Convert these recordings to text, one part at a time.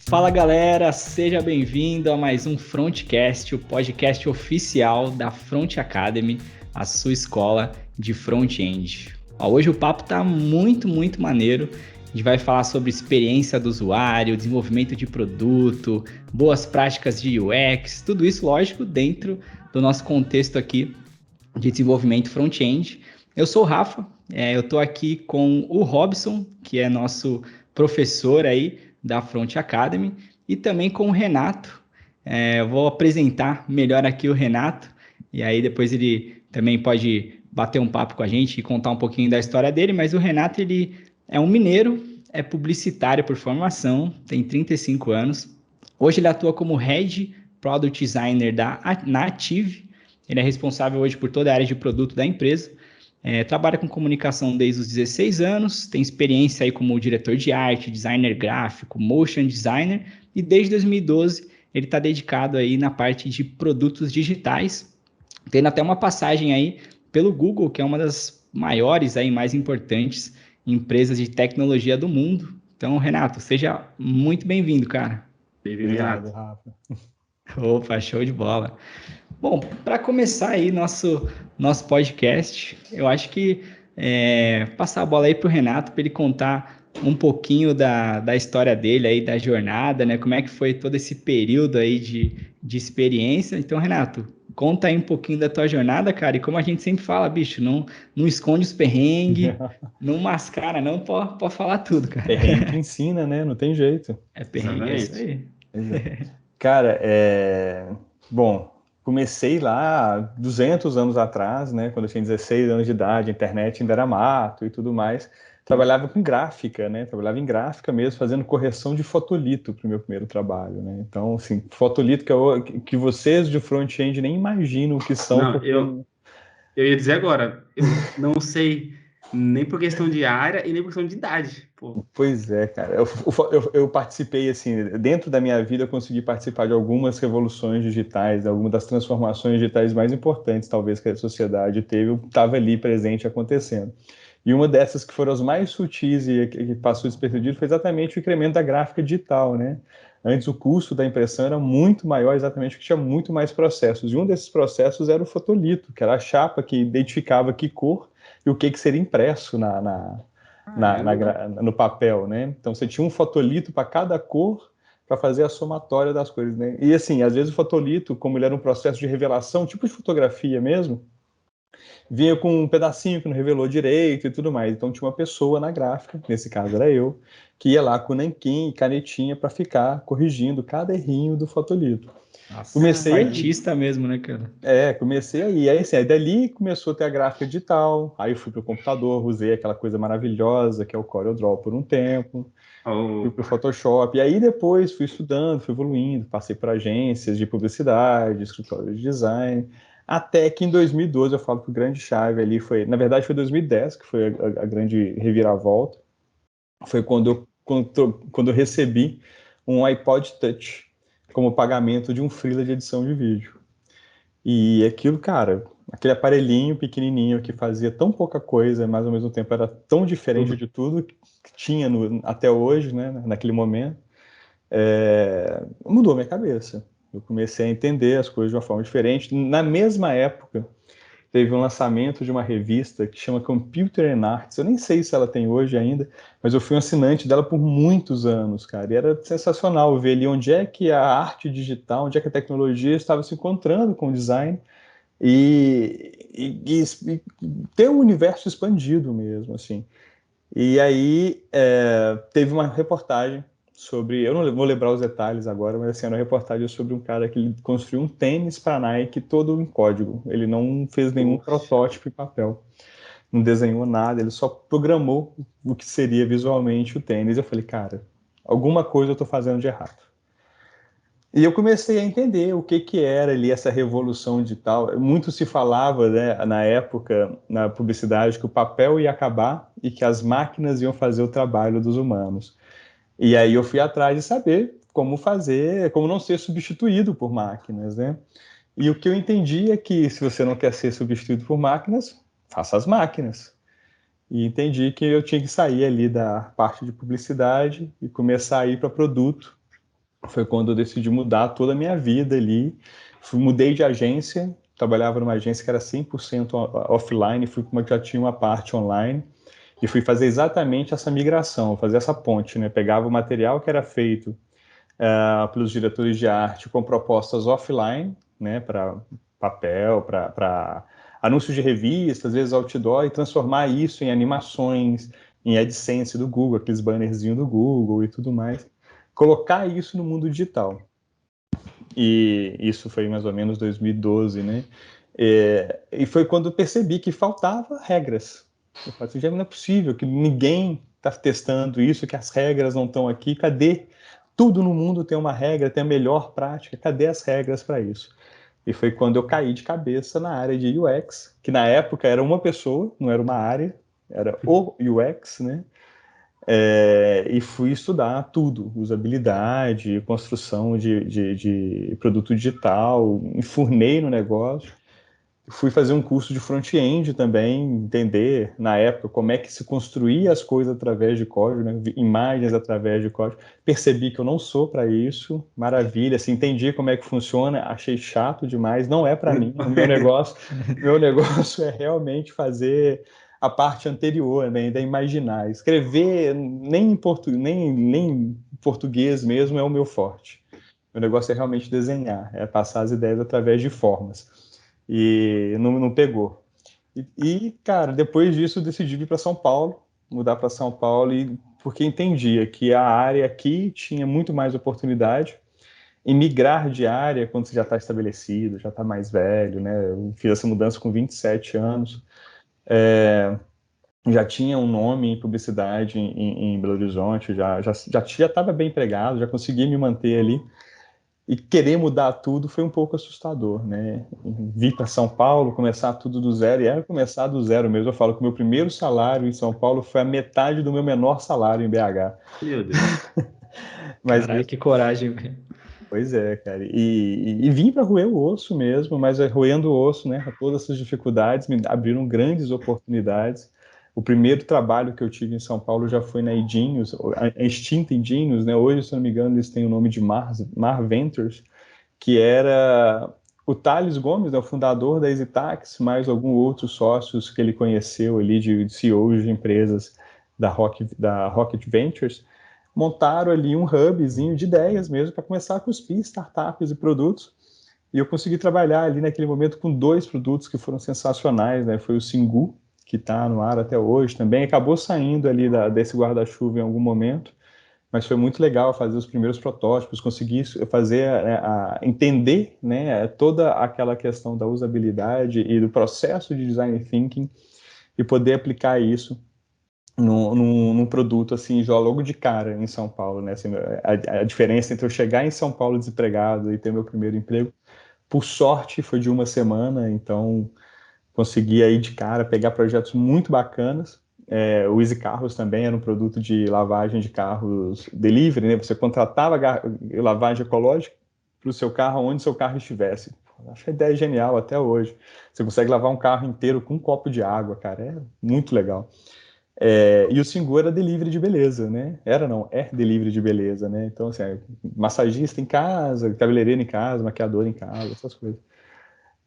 Fala galera, seja bem-vindo a mais um Frontcast, o podcast oficial da Front Academy, a sua escola de front-end. Hoje o papo tá muito maneiro. A gente vai falar sobre experiência do usuário, desenvolvimento de produto, boas práticas de UX, tudo isso, lógico, dentro do nosso contexto aqui de desenvolvimento front-end. Eu sou o Rafa, eu estou aqui com o Robson, que é nosso professor aí da Front Academy, e também com o Renato. Eu vou apresentar melhor aqui o Renato, e aí depois ele também pode bater um papo com a gente e contar um pouquinho da história dele, mas o Renato, ele é um mineiro, é publicitário por formação, tem 35 anos. Hoje ele atua como Head Product Designer na Ative. Ele é responsável hoje por toda a área de produto da empresa. Trabalha com comunicação desde os 16 anos, tem experiência aí como diretor de arte, designer gráfico, motion designer, e desde 2012 ele está dedicado aí na parte de produtos digitais, tendo até uma passagem aí pelo Google, que é uma das maiores aí, mais importantes empresas de tecnologia do mundo. Então, Renato, seja muito bem-vindo, cara. Bem-vindo, Renato. Rafa. Opa, show de bola. Bom, para começar aí nosso podcast, eu acho que passar a bola aí para o Renato, para ele contar um pouquinho da história dele aí, da jornada, né? Como é que foi todo esse período aí de experiência. Então, Renato, conta aí um pouquinho da tua jornada, cara, e como a gente sempre fala, bicho, não esconde os perrengues, não mascara, não, pode falar tudo, cara. Perrengue que ensina, né? Não tem jeito. É perrengue, é isso aí. Cara, bom, comecei lá 200 anos atrás, né? Quando eu tinha 16 anos de idade, a internet ainda era mato e tudo mais. Trabalhava com gráfica, né? Trabalhava em gráfica mesmo, fazendo correção de fotolito para o meu primeiro trabalho, né? Então, assim, fotolito que vocês de front-end nem imaginam o que são. Não, porque... eu ia dizer agora, eu não sei nem por questão de área e nem por questão de idade. Pô. Pois é, cara. Eu participei, assim, dentro da minha vida eu consegui participar de algumas revoluções digitais, algumas das transformações digitais mais importantes, talvez, que a sociedade teve, eu estava ali presente acontecendo. E uma dessas que foram as mais sutis e que passou despercebido foi exatamente o incremento da gráfica digital, né? Antes o custo da impressão era muito maior, exatamente porque tinha muito mais processos. E um desses processos era o fotolito, que era a chapa que identificava que cor e o que seria impresso no papel, né? Então você tinha um fotolito para cada cor para fazer a somatória das cores, né? E assim, às vezes o fotolito, como ele era um processo de revelação, tipo de fotografia mesmo, vinha com um pedacinho que não revelou direito e tudo mais. Então tinha uma pessoa na gráfica, nesse caso era eu, que ia lá com nanquim e canetinha para ficar corrigindo cada errinho do fotolito. Nossa, comecei artista mesmo, né, cara? Comecei aí assim, aí dali começou a ter a gráfica digital, aí eu fui pro computador, usei aquela coisa maravilhosa que é o CorelDRAW por um tempo, fui pro Photoshop, e aí depois fui estudando, fui evoluindo, passei por agências de publicidade, escritórios de design, até que em 2012 eu falo que o grande chave ali foi, na verdade foi 2010 que foi a grande reviravolta, foi quando eu recebi um iPod Touch como pagamento de um freela de edição de vídeo. E aquilo, cara, aquele aparelhinho pequenininho que fazia tão pouca coisa, mas ao mesmo tempo era tão diferente de tudo que tinha até hoje, né, naquele momento, mudou minha cabeça. Eu comecei a entender as coisas de uma forma diferente. Na mesma época, teve um lançamento de uma revista que chama Computer and Arts. Eu nem sei se ela tem hoje ainda, mas eu fui um assinante dela por muitos anos, cara. E era sensacional ver ali onde é que a arte digital, onde é que a tecnologia estava se encontrando com o design e ter um universo expandido mesmo, assim. E aí teve uma reportagem sobre, eu não vou lembrar os detalhes agora, mas assim, era uma reportagem sobre um cara que construiu um tênis para a Nike todo em código. Ele não fez nenhum protótipo em papel, não desenhou nada, ele só programou o que seria visualmente o tênis. Eu falei, cara, alguma coisa eu estou fazendo de errado. E eu comecei a entender o que era ali essa revolução digital. Muito se falava, né, na época, na publicidade, que o papel ia acabar e que as máquinas iam fazer o trabalho dos humanos. E aí eu fui atrás de saber como fazer, como não ser substituído por máquinas, né? E o que eu entendi é que se você não quer ser substituído por máquinas, faça as máquinas. E entendi que eu tinha que sair ali da parte de publicidade e começar a ir para produto foi quando eu decidi mudar toda a minha vida ali. Mudei de agência, trabalhava numa agência que era 100% offline, fui para uma que já tinha uma parte online, e fui fazer exatamente essa migração, fazer essa ponte, né? Pegava o material que era feito pelos diretores de arte com propostas offline, né? Para papel, para anúncios de revistas, às vezes outdoor, e transformar isso em animações, em AdSense do Google, aqueles bannerzinhos do Google e tudo mais. Colocar isso no mundo digital. E isso foi mais ou menos 2012, né? E foi quando eu percebi que faltava regras. Eu falei assim, já não é possível que ninguém está testando isso, que as regras não estão aqui. Cadê? Tudo no mundo tem uma regra, tem a melhor prática. Cadê as regras para isso? E foi quando eu caí de cabeça na área de UX, que na época era uma pessoa, não era uma área, era o UX, né? E fui estudar tudo, usabilidade, construção de produto digital, enfurnei no negócio. Fui fazer um curso de front-end também, entender na época como é que se construía as coisas através de código, né? Imagens através de código. Percebi que eu não sou para isso, maravilha, assim, entendi como é que funciona, achei chato demais, não é para mim. O meu negócio é realmente fazer a parte anterior, né, ainda imaginar. Escrever nem em português mesmo é o meu forte. O negócio é realmente desenhar, é passar as ideias através de formas. E não pegou. Cara, depois disso eu decidi vir para São Paulo, mudar para São Paulo, porque entendia que a área aqui tinha muito mais oportunidade. E migrar de área quando você já está estabelecido, já está mais velho, né? Eu fiz essa mudança com 27 anos. Já tinha um nome em publicidade em Belo Horizonte, já estava bem empregado, já conseguia me manter ali. E querer mudar tudo foi um pouco assustador, né? Vir para São Paulo, começar tudo do zero, e era começar do zero mesmo. Eu falo que o meu primeiro salário em São Paulo foi a metade do meu menor salário em BH. Meu Deus. Mas Caralho, que coragem, velho. pois é, cara. E vim para roer o osso mesmo, mas roendo o osso, né? Todas essas dificuldades me abriram grandes oportunidades. O primeiro trabalho que eu tive em São Paulo já foi na Edinhos, a extinta Edinhos, né? Hoje, se não me engano, eles têm o nome de Mar Ventures, que era o Thales Gomes, né, o fundador da EasyTax, mais alguns outros sócios que ele conheceu ali de CEOs de empresas da Rocket Ventures, montaram ali um hubzinho de ideias mesmo para começar a cuspir startups e produtos. E eu consegui trabalhar ali naquele momento com 2 produtos que foram sensacionais, né? Foi o Singu, que está no ar até hoje também, acabou saindo ali desse guarda-chuva em algum momento, mas foi muito legal fazer os primeiros protótipos, conseguir fazer, entender, né, toda aquela questão da usabilidade e do processo de design thinking e poder aplicar isso num produto assim já logo de cara em São Paulo, né? Assim, a diferença entre eu chegar em São Paulo desempregado e ter meu primeiro emprego, por sorte, foi de uma semana, então consegui aí de cara pegar projetos muito bacanas. O Easy Carros também era um produto de lavagem de carros delivery, né? Você contratava lavagem ecológica para o seu carro onde seu carro estivesse. Acho a ideia genial até hoje. Você consegue lavar um carro inteiro com um copo de água, cara. É muito legal. E o Singu era delivery de beleza, né? É delivery de beleza, né? Então, assim, massagista em casa, cabeleireiro em casa, maquiador em casa, essas coisas.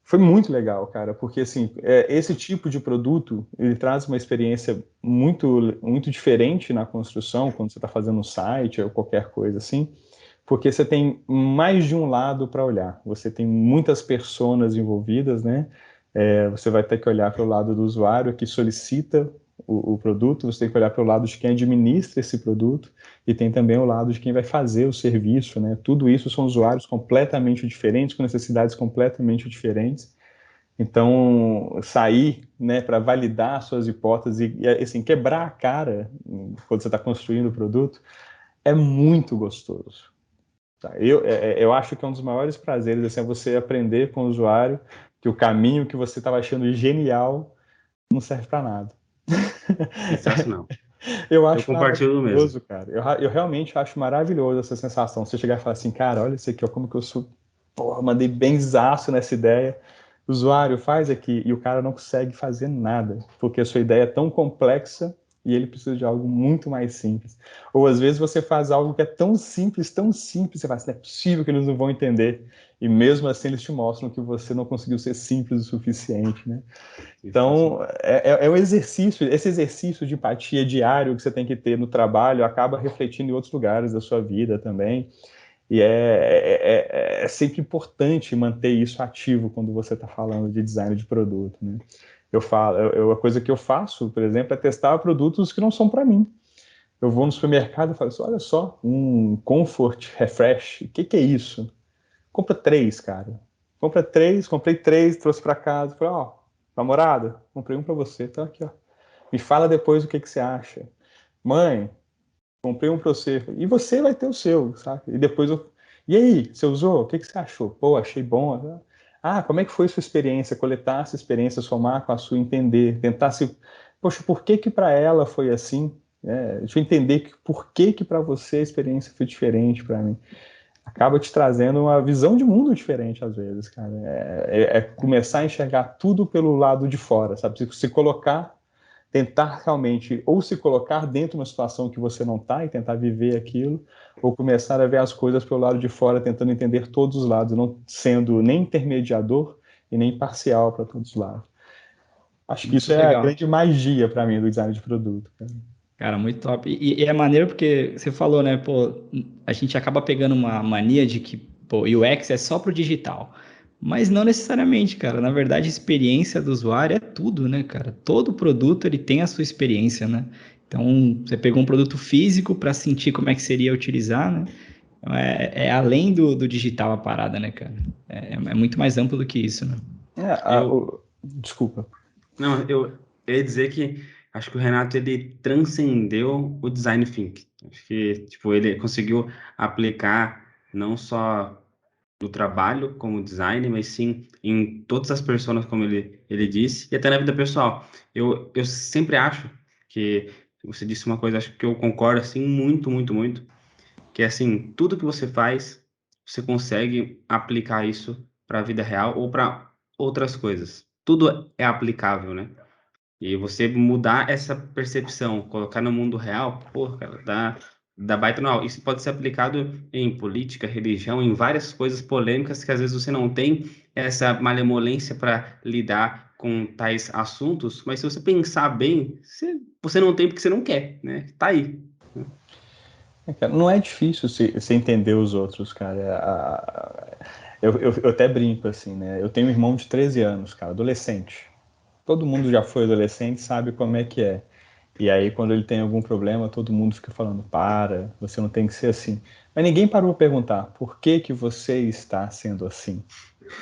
Foi muito legal, cara, porque assim, esse tipo de produto, ele traz uma experiência muito, muito diferente na construção, quando você está fazendo um site ou qualquer coisa assim, porque você tem mais de um lado para olhar. Você tem muitas personas envolvidas, né? Você vai ter que olhar para o lado do usuário que solicita o produto, você tem que olhar para o lado de quem administra esse produto e tem também o lado de quem vai fazer o serviço, né? Tudo isso são usuários completamente diferentes, com necessidades completamente diferentes. Então, sair, né, para validar suas hipóteses e, assim, quebrar a cara quando você está construindo o produto é muito gostoso. Tá? Eu acho que é um dos maiores prazeres assim, é você aprender com o usuário que o caminho que você estava achando genial não serve para nada. Sensacional. Eu Eu acho compartilho do mesmo. maravilhoso, cara. Eu realmente acho maravilhoso essa sensação. Você chegar e falar assim, cara, olha isso aqui, ó, como que eu sou. Porra, mandei benzaço nessa ideia. O usuário faz aqui e o cara não consegue fazer nada, porque a sua ideia é tão complexa e ele precisa de algo muito mais simples. Ou às vezes você faz algo que é tão simples, você fala assim, não é possível que eles não vão entender. E mesmo assim eles te mostram que você não conseguiu ser simples o suficiente, né? Então, é um exercício, esse exercício de empatia diário que você tem que ter no trabalho acaba refletindo em outros lugares da sua vida também. E é sempre importante manter isso ativo quando você está falando de design de produto, né? A coisa que eu faço, por exemplo, é testar produtos que não são para mim. Eu vou no supermercado e falo assim, olha só, um Comfort Refresh, o que é isso? Compra 3, cara. Compra 3, comprei 3, trouxe para casa. Falei, ó, namorada, comprei um para você, tá aqui, ó. Me fala depois o que você acha. Mãe, comprei um para você. E você vai ter o seu, sabe? E depois eu... E aí, você usou? O que você achou? Pô, achei bom. Ah, como é que foi sua experiência? Coletar essa experiência, somar com a sua, entender, tentar se... Poxa, por que para ela foi assim? Deixa eu entender por que para você a experiência foi diferente para mim. Acaba te trazendo uma visão de mundo diferente às vezes, cara. É começar a enxergar tudo pelo lado de fora, sabe? Se colocar, tentar realmente, ou se colocar dentro de uma situação que você não está e tentar viver aquilo, ou começar a ver as coisas pelo lado de fora, tentando entender todos os lados, não sendo nem intermediador e nem parcial para todos os lados. Acho que Muito isso é a legal. grande magia para mim do design de produto, cara. Cara, muito top. E é maneiro porque você falou, né? Pô, a gente acaba pegando uma mania de que, pô, UX é só pro digital. Mas não necessariamente, cara. Na verdade, a experiência do usuário é tudo, né, cara? Todo produto ele tem a sua experiência, né? Então, você pegou um produto físico para sentir como é que seria utilizar, né? Então, é além do digital a parada, né, cara? É muito mais amplo do que isso, né? Desculpa. Não, eu ia dizer que acho que o Renato ele transcendeu o design thinking. Acho que tipo ele conseguiu aplicar não só no trabalho como design, mas sim em todas as pessoas, como ele disse, e até na vida pessoal. Eu sempre acho que você disse uma coisa, acho que eu concordo assim muito, muito, muito, que é assim, tudo que você faz, você consegue aplicar isso para a vida real ou para outras coisas. Tudo é aplicável, né? E você mudar essa percepção, colocar no mundo real, pô, cara, dá baita no. Isso pode ser aplicado em política, religião, em várias coisas polêmicas que às vezes você não tem essa malemolência para lidar com tais assuntos, mas se você pensar bem, você não tem porque você não quer, né? Tá aí. Cara, não é difícil você entender os outros, cara. Eu até brinco assim, né? Eu tenho um irmão de 13 anos, cara, adolescente. Todo mundo já foi adolescente, sabe como é que é. E aí, quando ele tem algum problema, todo mundo fica falando, para, você não tem que ser assim. Mas ninguém parou para perguntar, por que que você está sendo assim?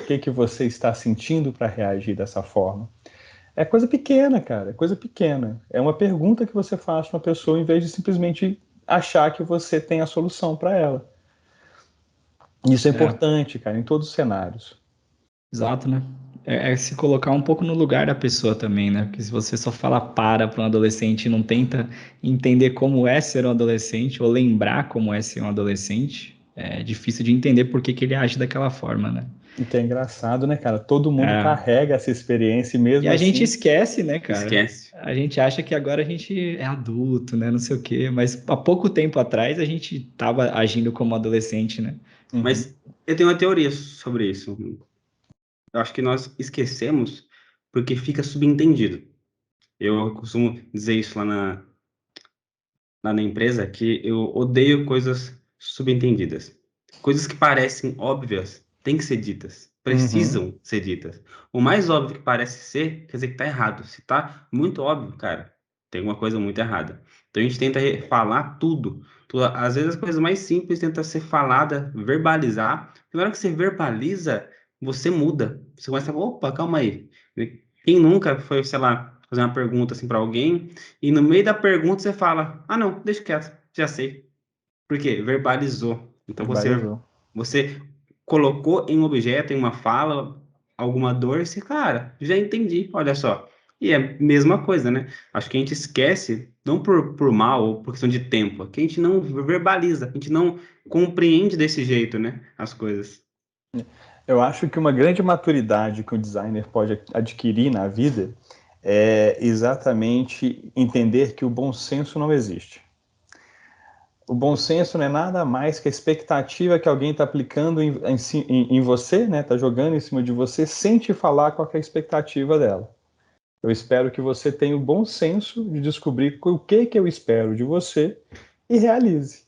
O que que você está sentindo para reagir dessa forma? É coisa pequena, cara, é coisa pequena. É uma pergunta que você faz para uma pessoa em vez de simplesmente achar que você tem a solução para ela. Isso é É, importante, cara, em todos os cenários. exato, né? É se colocar um pouco no lugar da pessoa também, né? Porque se você só fala para um adolescente e não tenta entender como é ser um adolescente ou lembrar como é ser um adolescente, é difícil de entender por que que ele age daquela forma, né? E que é engraçado, né, cara? Todo mundo É. carrega essa experiência e E mesmo a gente assim. esquece, né, cara? Esquece. A gente acha que agora a gente é adulto, né? Não sei o quê, mas há pouco tempo atrás a gente tava agindo como adolescente, né? Uhum. Mas eu tenho uma teoria sobre isso. Eu acho que nós esquecemos porque fica subentendido. Eu costumo dizer isso lá na empresa, que eu odeio coisas subentendidas. Coisas que parecem óbvias têm que ser ditas, Uhum. precisam ser ditas. O mais óbvio que parece ser, quer dizer que tá errado. Se tá muito óbvio, cara, tem uma coisa muito errada. Então a gente tenta falar tudo. Às vezes as coisas mais simples tentam ser falada, verbalizar. E na hora que você verbaliza, você muda. Você começa a falar, opa, calma aí. Quem nunca foi, sei lá, fazer uma pergunta assim para alguém e no meio da pergunta você fala: ah, não, deixa quieto, já sei. Por quê? Verbalizou. Então Verbalizou. você colocou em um objeto, em uma fala, alguma dor, e você, cara, já entendi, olha só. E é a mesma coisa, né? Acho que a gente esquece, não por mal ou por questão de tempo, que a gente não verbaliza, a gente não compreende desse jeito, né? As coisas. Eu acho que uma grande maturidade que o designer pode adquirir na vida é exatamente entender que o bom senso não existe. O bom senso não é nada mais que a expectativa que alguém está aplicando em você, né? Está jogando em cima de você, sem te falar qual é a expectativa dela. Eu espero que você tenha o bom senso de descobrir o que eu espero de você e realize.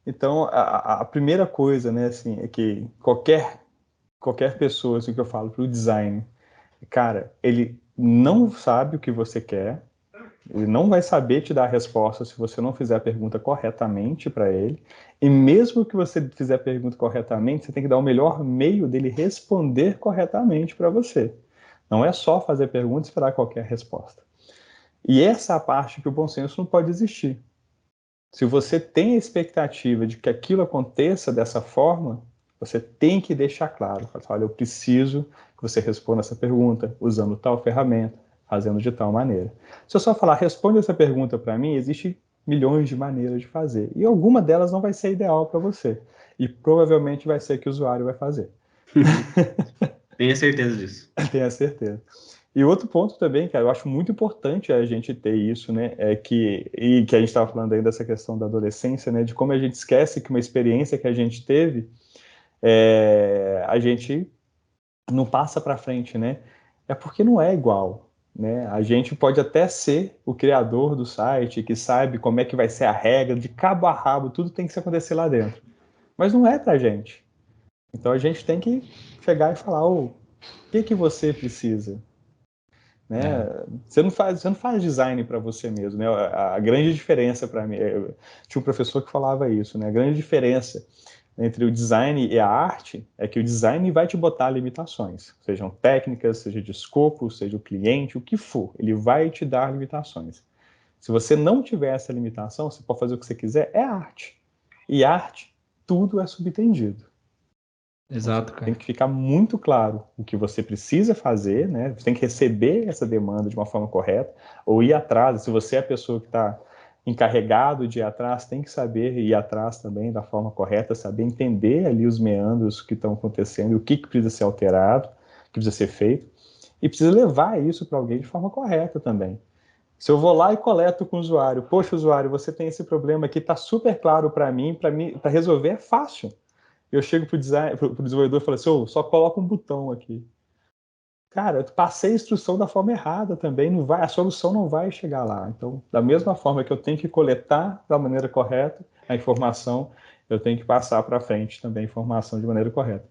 Então, a primeira coisa, né, assim, é que qualquer pessoa, assim, que eu falo para o design, cara, ele não sabe o que você quer, ele não vai saber te dar a resposta se você não fizer a pergunta corretamente para ele, e mesmo que você fizer a pergunta corretamente, você tem que dar o melhor meio dele responder corretamente para você. Não é só fazer pergunta e esperar qualquer resposta. E essa é a parte que o bom senso não pode existir. Se você tem a expectativa de que aquilo aconteça dessa forma, você tem que deixar claro. Olha, eu preciso que você responda essa pergunta usando tal ferramenta, fazendo de tal maneira. Se eu só falar, responde essa pergunta para mim, existe milhões de maneiras de fazer. E alguma delas não vai ser ideal para você. E provavelmente vai ser que o usuário vai fazer. Tenha certeza disso. Tenha certeza. E outro ponto também, cara, eu acho muito importante a gente ter isso, né, e que a gente estava falando aí dessa questão da adolescência, né, de como a gente esquece que uma experiência que a gente teve, a gente não passa para frente, né, é porque não é igual, né, a gente pode até ser o criador do site, que sabe como é que vai ser a regra, de cabo a rabo, tudo tem que acontecer lá dentro, mas não é pra gente. Então a gente tem que chegar e falar, o que você precisa? Né? Você não faz design para você mesmo, né? A grande diferença para mim, eu tinha um professor que falava isso, né? A grande diferença entre o design e a arte é que o design vai te botar limitações, sejam técnicas, seja de escopo, seja o cliente, o que for, ele vai te dar limitações. Se você não tiver essa limitação, você pode fazer o que você quiser, é arte. E arte, tudo é subtendido. Exato, Tem cara. que ficar muito claro o que você precisa fazer, né? Você tem que receber essa demanda de uma forma correta, ou ir atrás. Se você é a pessoa que está encarregado de ir atrás, tem que saber ir atrás também da forma correta, saber entender ali os meandros que estão acontecendo e o que precisa ser alterado, o que precisa ser feito, e precisa levar isso para alguém de forma correta também. Se eu vou lá e coleto com o usuário, poxa, usuário, você tem esse problema aqui, está super claro para mim, para resolver é fácil. Eu chego pro desenvolvedor e falo assim, só coloca um botão aqui. Cara, eu passei a instrução da forma errada também, não vai, a solução não vai chegar lá. Então, da mesma forma que eu tenho que coletar da maneira correta a informação, eu tenho que passar para frente também a informação de maneira correta.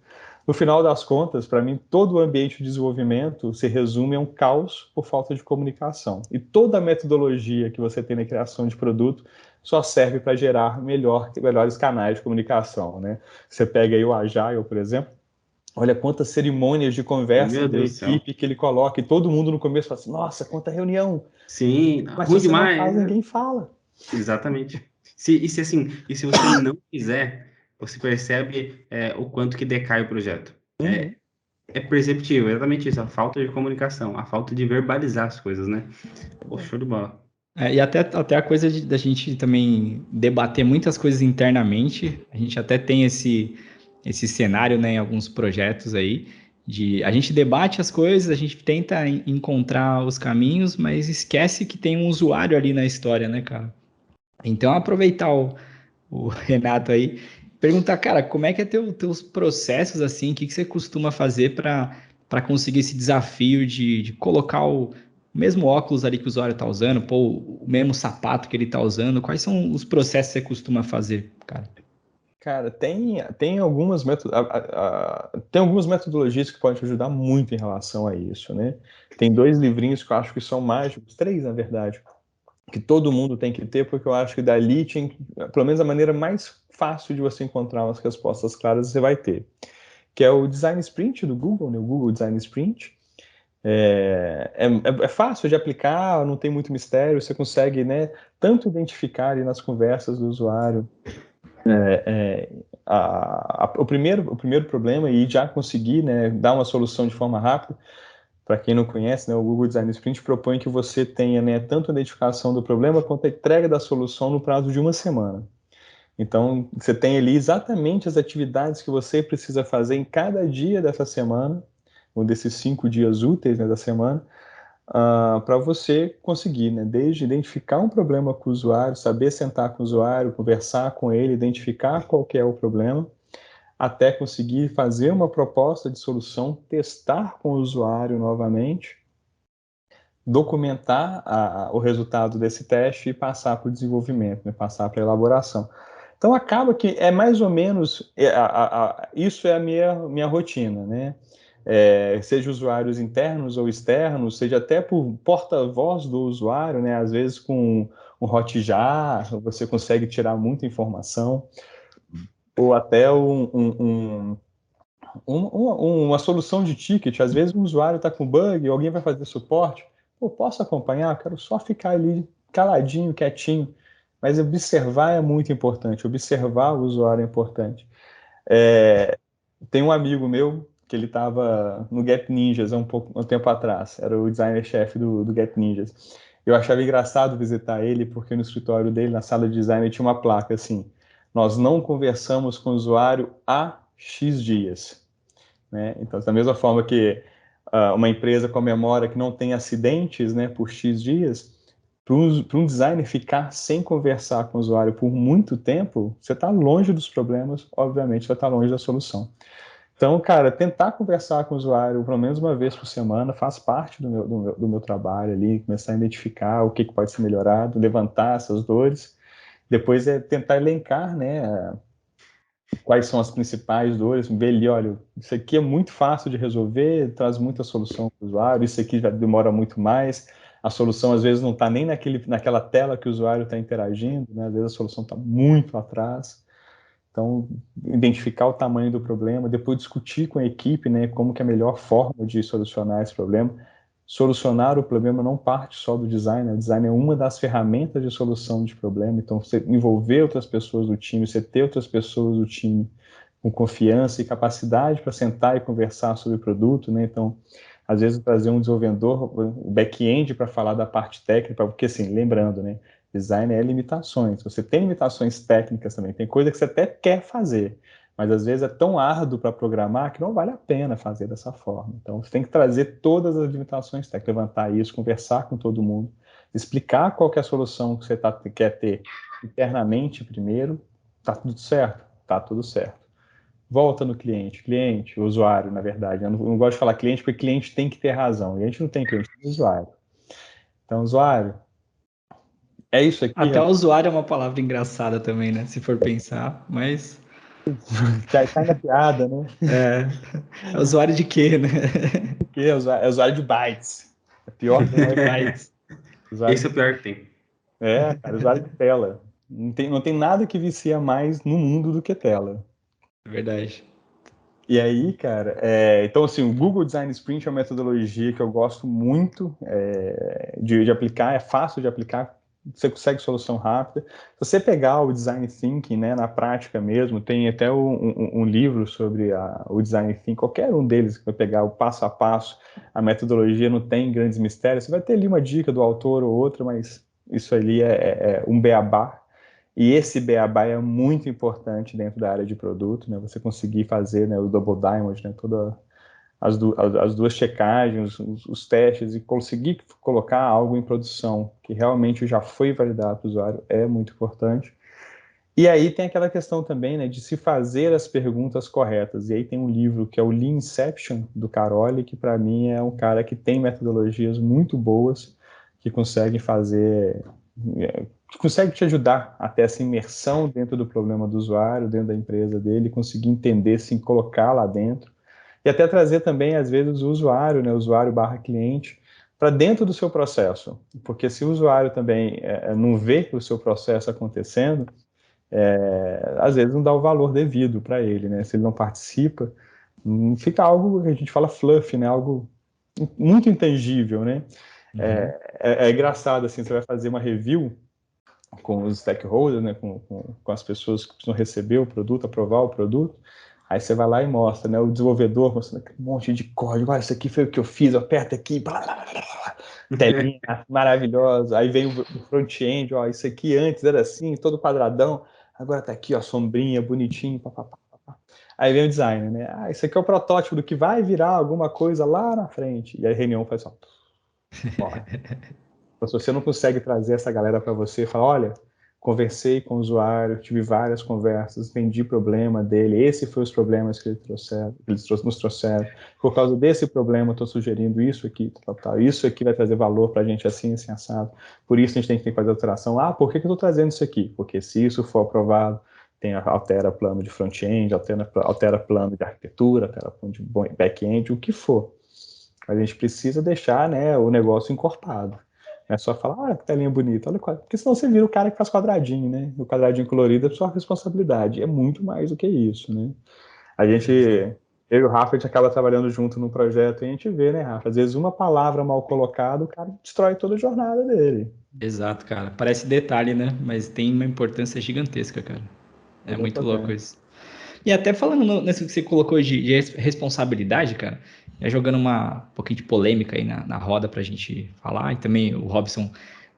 No final das contas, para mim, todo o ambiente de desenvolvimento se resume a um caos por falta de comunicação. E toda a metodologia que você tem na criação de produto só serve para gerar melhores canais de comunicação, né? Você pega aí o Agile, por exemplo, olha quantas cerimônias de conversa Meu da Deus do céu. equipe que ele coloca, e todo mundo no começo fala assim, nossa, quanta reunião. Sim, Mas se ruim você não demais. faz, ninguém fala. Exatamente. E se você não fizer, você percebe o quanto que decai o projeto. Uhum. É perceptível, exatamente isso, a falta de comunicação, a falta de verbalizar as coisas, né? Pô, show de bola. E até a coisa da gente também debater muitas coisas internamente, a gente até tem esse cenário, né, em alguns projetos aí, de a gente debate as coisas, a gente tenta encontrar os caminhos, mas esquece que tem um usuário ali na história, né, cara? Então aproveitar o Renato aí, perguntar, cara, como é que é teus processos assim, o que você costuma fazer para conseguir esse desafio de colocar o mesmo óculos ali que o usuário está usando, pô, o mesmo sapato que ele está usando, quais são os processos que você costuma fazer, cara? Cara, tem algumas metodologias que podem te ajudar muito em relação a isso, né? Tem 2 livrinhos que eu acho que são mágicos, 3, na verdade, que todo mundo tem que ter, porque eu acho que dali, pelo menos a maneira mais fácil de você encontrar umas respostas claras, você vai ter. Que é o Design Sprint do Google, né? O Google Design Sprint. É fácil de aplicar, não tem muito mistério, você consegue, né, tanto identificar ali nas conversas do usuário o primeiro problema e já conseguir, né, dar uma solução de forma rápida. Para quem não conhece, né, o Google Design Sprint propõe que você tenha, né, tanto a identificação do problema quanto a entrega da solução no prazo de 1 semana. Então, você tem ali exatamente as atividades que você precisa fazer em cada dia dessa semana, ou desses 5 dias úteis, né, da semana, para você conseguir, né, desde identificar um problema com o usuário, saber sentar com o usuário, conversar com ele, identificar qual que é o problema, até conseguir fazer uma proposta de solução, testar com o usuário novamente, documentar o resultado desse teste e passar para o desenvolvimento, né, passar para a elaboração. Então acaba que é mais ou menos, isso é a minha rotina, né? Seja usuários internos ou externos, seja até por porta-voz do usuário, né? Às vezes com um Hotjar você consegue tirar muita informação, ou até uma solução de ticket. Às vezes um usuário está com bug, alguém vai fazer suporte, pô, posso acompanhar? Eu quero só ficar ali caladinho, quietinho. Mas observar é muito importante, observar o usuário é importante. Tem um amigo meu que ele estava no Gap Ninjas um tempo atrás, era o designer-chefe do Gap Ninjas. Eu achava engraçado visitar ele, porque no escritório dele, na sala de design, tinha uma placa assim: nós não conversamos com o usuário há X dias. Né? Então, da mesma forma que uma empresa comemora que não tem acidentes, né, por X dias, para um designer ficar sem conversar com o usuário por muito tempo, você está longe dos problemas, obviamente vai estar longe da solução. Então, cara, tentar conversar com o usuário pelo menos uma vez por semana faz parte do meu trabalho ali, começar a identificar o que pode ser melhorado, levantar essas dores, depois tentar elencar, né, quais são as principais dores, ver ali, olha, isso aqui é muito fácil de resolver, traz muita solução para o usuário, isso aqui já demora muito mais, a solução às vezes não está nem naquela tela que o usuário está interagindo, né? Às vezes a solução está muito atrás. Então, identificar o tamanho do problema, depois discutir com a equipe, né, como que é a melhor forma de solucionar esse problema. Solucionar o problema não parte só do design, né? O design é uma das ferramentas de solução de problema, então você envolver outras pessoas do time, você ter outras pessoas do time com confiança e capacidade para sentar e conversar sobre o produto, né? Então, às vezes trazer um desenvolvedor back-end para falar da parte técnica, porque assim, lembrando, né, design é limitações. Você tem limitações técnicas também, tem coisa que você até quer fazer, mas às vezes é tão árduo para programar que não vale a pena fazer dessa forma. Então, você tem que trazer todas as limitações técnicas, levantar isso, conversar com todo mundo, explicar qual que é a solução que você quer ter internamente primeiro. Tá tudo certo? Tá tudo certo. Volta no cliente, o usuário, na verdade. Eu não gosto de falar cliente, porque cliente tem que ter razão. E a gente não tem cliente, tem usuário. Então, usuário, é isso aqui, Até o usuário é uma palavra engraçada também, né? Se for pensar, mas cai na piada, né? é usuário de quê, né? Porque é usuário de bytes. É pior que De bytes. usuário Esse é de... o pior que tem. Cara, usuário de tela. Não tem nada que vicia mais no mundo do que tela. Verdade. E aí, cara, então assim, o Google Design Sprint é uma metodologia que eu gosto muito de aplicar, é fácil de aplicar, você consegue solução rápida. Se você pegar o Design Thinking, né, na prática mesmo, tem até um livro sobre o Design Thinking, qualquer um deles que vai pegar o passo a passo, a metodologia não tem grandes mistérios, você vai ter ali uma dica do autor ou outra, mas isso ali é um beabá. E esse beabá é muito importante dentro da área de produto, né? Você conseguir fazer, né, o Double Diamond, né, todas as duas checagens, os testes, e conseguir colocar algo em produção que realmente já foi validado para o usuário é muito importante. E aí tem aquela questão também, né, de se fazer as perguntas corretas. E aí tem um livro que é o Lean Inception, do Caroli, que para mim é um cara que tem metodologias muito boas, que conseguem fazer, que consegue te ajudar até essa imersão dentro do problema do usuário, dentro da empresa dele, conseguir entender, se colocar lá dentro. E até trazer também, às vezes, o usuário, né, usuário/cliente, para dentro do seu processo. Porque se o usuário também não vê o seu processo acontecendo, às vezes não dá o valor devido para ele, né? Se ele não participa, fica algo que a gente fala fluff, né? Algo muito intangível, né? É engraçado, assim, você vai fazer uma review com os stakeholders, né? Com as pessoas que precisam receber o produto, aprovar o produto. Aí você vai lá e mostra, né? O desenvolvedor mostrando um monte de código. Olha, isso aqui foi o que eu fiz, aperta aqui, blá, blá, blá, blá. Telinha maravilhosa. Aí vem o front-end, ó, isso aqui antes era assim, todo quadradão. Agora tá aqui, ó, sombrinha, bonitinho, papapá. Aí vem o designer, né? Isso aqui é o protótipo do que vai virar alguma coisa lá na frente. E aí a reunião faz só. Pode. Então, se você não consegue trazer essa galera para você, fala, olha, conversei com o usuário, tive várias conversas, entendi o problema dele, esse foi os problemas que nos trouxeram. Por causa desse problema, eu estou sugerindo isso aqui, isso aqui vai trazer valor para a gente assim, assim, assado. Por isso a gente tem que fazer alteração. Ah, por que eu estou trazendo isso aqui? Porque se isso for aprovado, altera plano de front-end, altera plano de arquitetura, altera plano de back-end, o que for. A gente precisa deixar, né, o negócio encorpado. Não é só falar, ah, que telinha bonita, olha quadro. Porque senão você vira o cara que faz quadradinho, né? O quadradinho colorido é sua responsabilidade. É muito mais do que isso, né? A gente, eu e o Rafa, a gente acaba trabalhando junto num projeto e a gente vê, né, Rafa? Às vezes uma palavra mal colocada, o cara destrói toda a jornada dele. Exato, cara. Parece detalhe, né? Mas tem uma importância gigantesca, cara. É muito louco Exatamente. isso. E até falando nisso que você colocou de responsabilidade, cara, já jogando um pouquinho de polêmica aí na roda pra gente falar, e também o Robson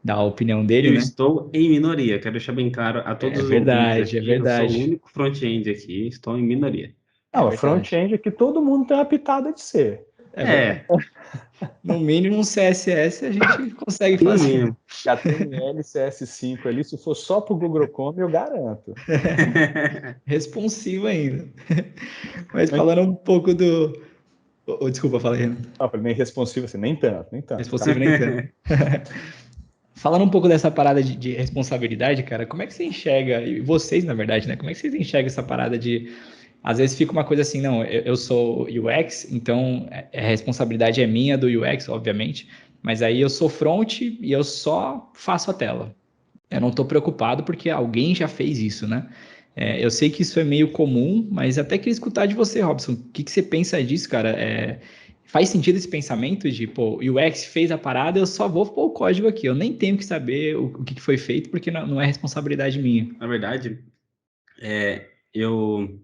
dá a opinião dele, Eu né? estou em minoria, quero deixar bem claro a todos É os ouvintes verdade, é aqui, eu sou o verdade. único front-end aqui, estou em minoria. É Não, verdade. front-end aqui todo mundo tem uma pitada de ser. É verdade. É, No mínimo um CSS a gente consegue no fazer. mínimo. HTML, CS5 ali, se for só pro Google Chrome, eu garanto. Responsivo ainda. Mas Mas, falando um pouco do. Desculpa, falei, Renan. não, nem responsivo assim, nem tanto, nem tanto. Responsivo nem tanto. Falando um pouco dessa parada de responsabilidade, cara, como é que você enxerga, e vocês, na verdade, né? Como é que vocês enxergam essa parada de. Às vezes fica uma coisa assim, não, eu sou UX, então a responsabilidade é minha do UX, obviamente, mas aí eu sou front e eu só faço a tela. Eu não estou preocupado porque alguém já fez isso, né? Eu sei que isso é meio comum, mas até queria escutar de você, Robson. O que você pensa disso, cara? Faz sentido esse pensamento de, pô, o UX fez a parada, eu só vou pôr o código aqui. Eu nem tenho que saber o que foi feito porque não é responsabilidade minha. Na verdade, é, eu,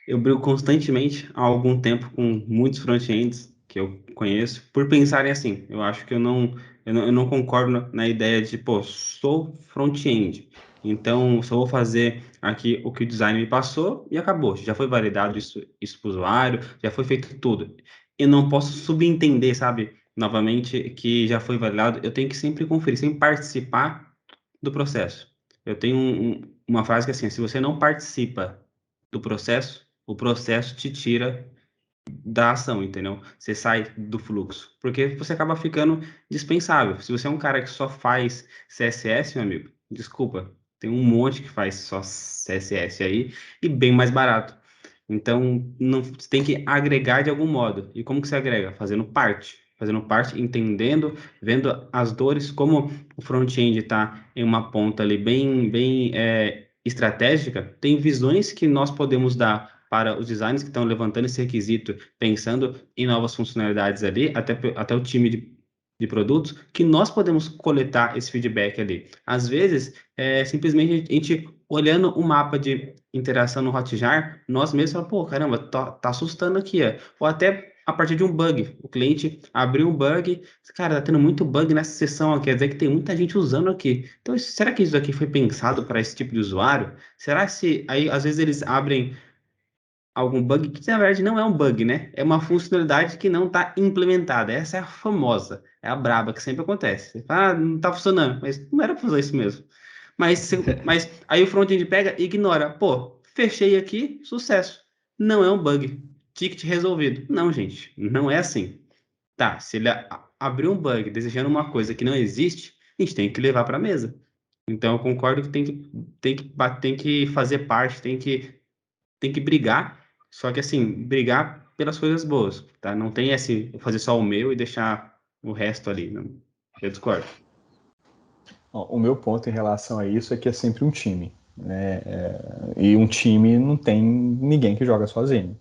eu brigo constantemente há algum tempo com muitos front-ends que eu conheço por pensarem assim. Eu acho que eu não concordo na ideia de, pô, sou front-end, então só vou fazer aqui o que o design me passou e acabou. Já foi validado isso para o usuário, já foi feito tudo. Eu não posso subentender, sabe, novamente, que já foi validado. Eu tenho que sempre conferir, sempre participar do processo. Eu tenho uma frase que é assim: se você não participa do processo, o processo te tira da ação, entendeu? Você sai do fluxo, porque você acaba ficando dispensável. Se você é um cara que só faz CSS, meu amigo, desculpa, tem um monte que faz só CSS aí e bem mais barato. Então, não, você tem que agregar de algum modo. E como que você agrega? Fazendo parte, entendendo, vendo as dores, como o front-end está em uma ponta ali bem estratégica, tem visões que nós podemos dar para os designers que estão levantando esse requisito, pensando em novas funcionalidades ali, até o time de produtos, que nós podemos coletar esse feedback ali. Às vezes, simplesmente a gente olhando o mapa de interação no Hotjar, nós mesmos falamos, pô, caramba, tá assustando aqui, ó. Ou até a partir de um bug. O cliente abriu um bug, cara, tá tendo muito bug nessa sessão aqui, quer dizer que tem muita gente usando aqui. Então, será que isso aqui foi pensado para esse tipo de usuário? Será que aí, às vezes, eles abrem algum bug que, na verdade, não é um bug, né? É uma funcionalidade que não está implementada. Essa é a famosa, é a braba que sempre acontece. Você fala, ah, não tá funcionando, mas não era para fazer isso mesmo. Mas aí o front-end pega e ignora. Pô, fechei aqui, sucesso. Não é um bug. Ticket resolvido. Não, gente, não é assim. Tá, se ele abriu um bug desejando uma coisa que não existe, a gente tem que levar para a mesa. Então, eu concordo que tem que fazer parte, tem que brigar, só que assim, brigar pelas coisas boas, tá? Não tem esse fazer só o meu e deixar o resto ali. Não. Eu discordo. O meu ponto em relação a isso é que é sempre um time, né? E um time não tem ninguém que joga sozinho.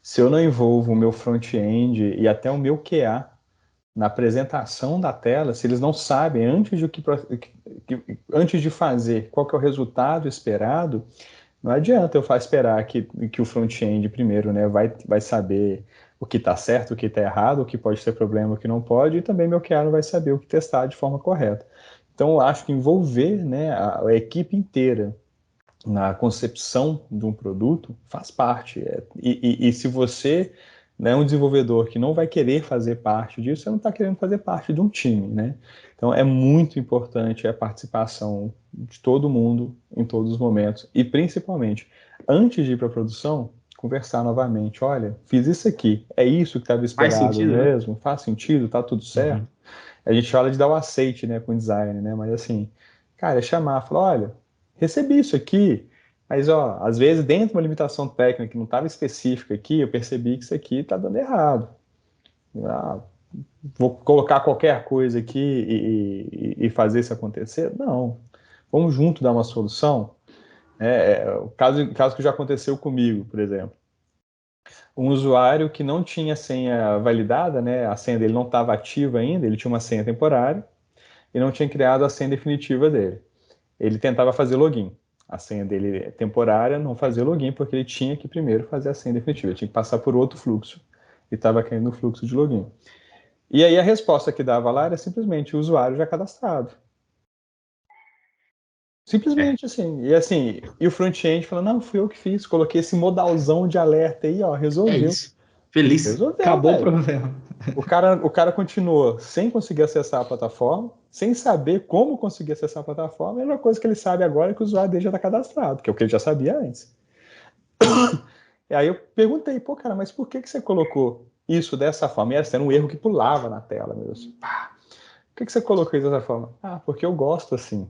Se eu não envolvo o meu front-end e até o meu QA na apresentação da tela, se eles não sabem antes de fazer qual que é o resultado esperado, não adianta eu esperar que o front-end primeiro, né, vai saber o que está certo, o que está errado, o que pode ser problema, o que não pode, e também meu QA não vai saber o que testar de forma correta. Então, eu acho que envolver, né, a equipe inteira na concepção de um produto faz parte. E se você né, um desenvolvedor que não vai querer fazer parte disso, você não está querendo fazer parte de um time, né? Então é muito importante a participação de todo mundo em todos os momentos e principalmente antes de ir para a produção, conversar novamente. Olha, fiz isso aqui, é isso que estava Faz esperado sentido, né? mesmo? Faz sentido? Tá tudo certo? Uhum. A gente fala de dar o aceite, né, com o design, né? Mas assim, cara, é chamar, falar, olha, recebi isso aqui, mas ó, às vezes dentro de uma limitação técnica que não estava específica aqui, eu percebi que isso aqui está dando errado. Ah, vou colocar qualquer coisa aqui e fazer isso acontecer? Não. Vamos junto dar uma solução. O caso que já aconteceu comigo, por exemplo. Um usuário que não tinha senha validada, né? A senha dele não estava ativa ainda, ele tinha uma senha temporária e não tinha criado a senha definitiva dele. Ele tentava fazer login. A senha dele temporária não fazia login porque ele tinha que primeiro fazer a senha definitiva, ele tinha que passar por outro fluxo e estava caindo no fluxo de login. E aí a resposta que dava lá era simplesmente o usuário já cadastrado. É, Simplesmente assim. E assim, e o front-end falou, não, fui eu que fiz, coloquei esse modalzão de alerta aí, ó, é resolveu. isso. Feliz. Resolveu, Acabou o velho. problema. O cara continuou sem conseguir acessar a plataforma, sem saber como conseguir acessar a plataforma, e a única coisa que ele sabe agora é que o usuário dele já está cadastrado, que é o que ele já sabia antes. E aí eu perguntei, pô, cara, mas por que você colocou isso dessa forma? E esse era um erro que pulava na tela mesmo. Por que você colocou isso dessa forma? Ah, porque eu gosto assim.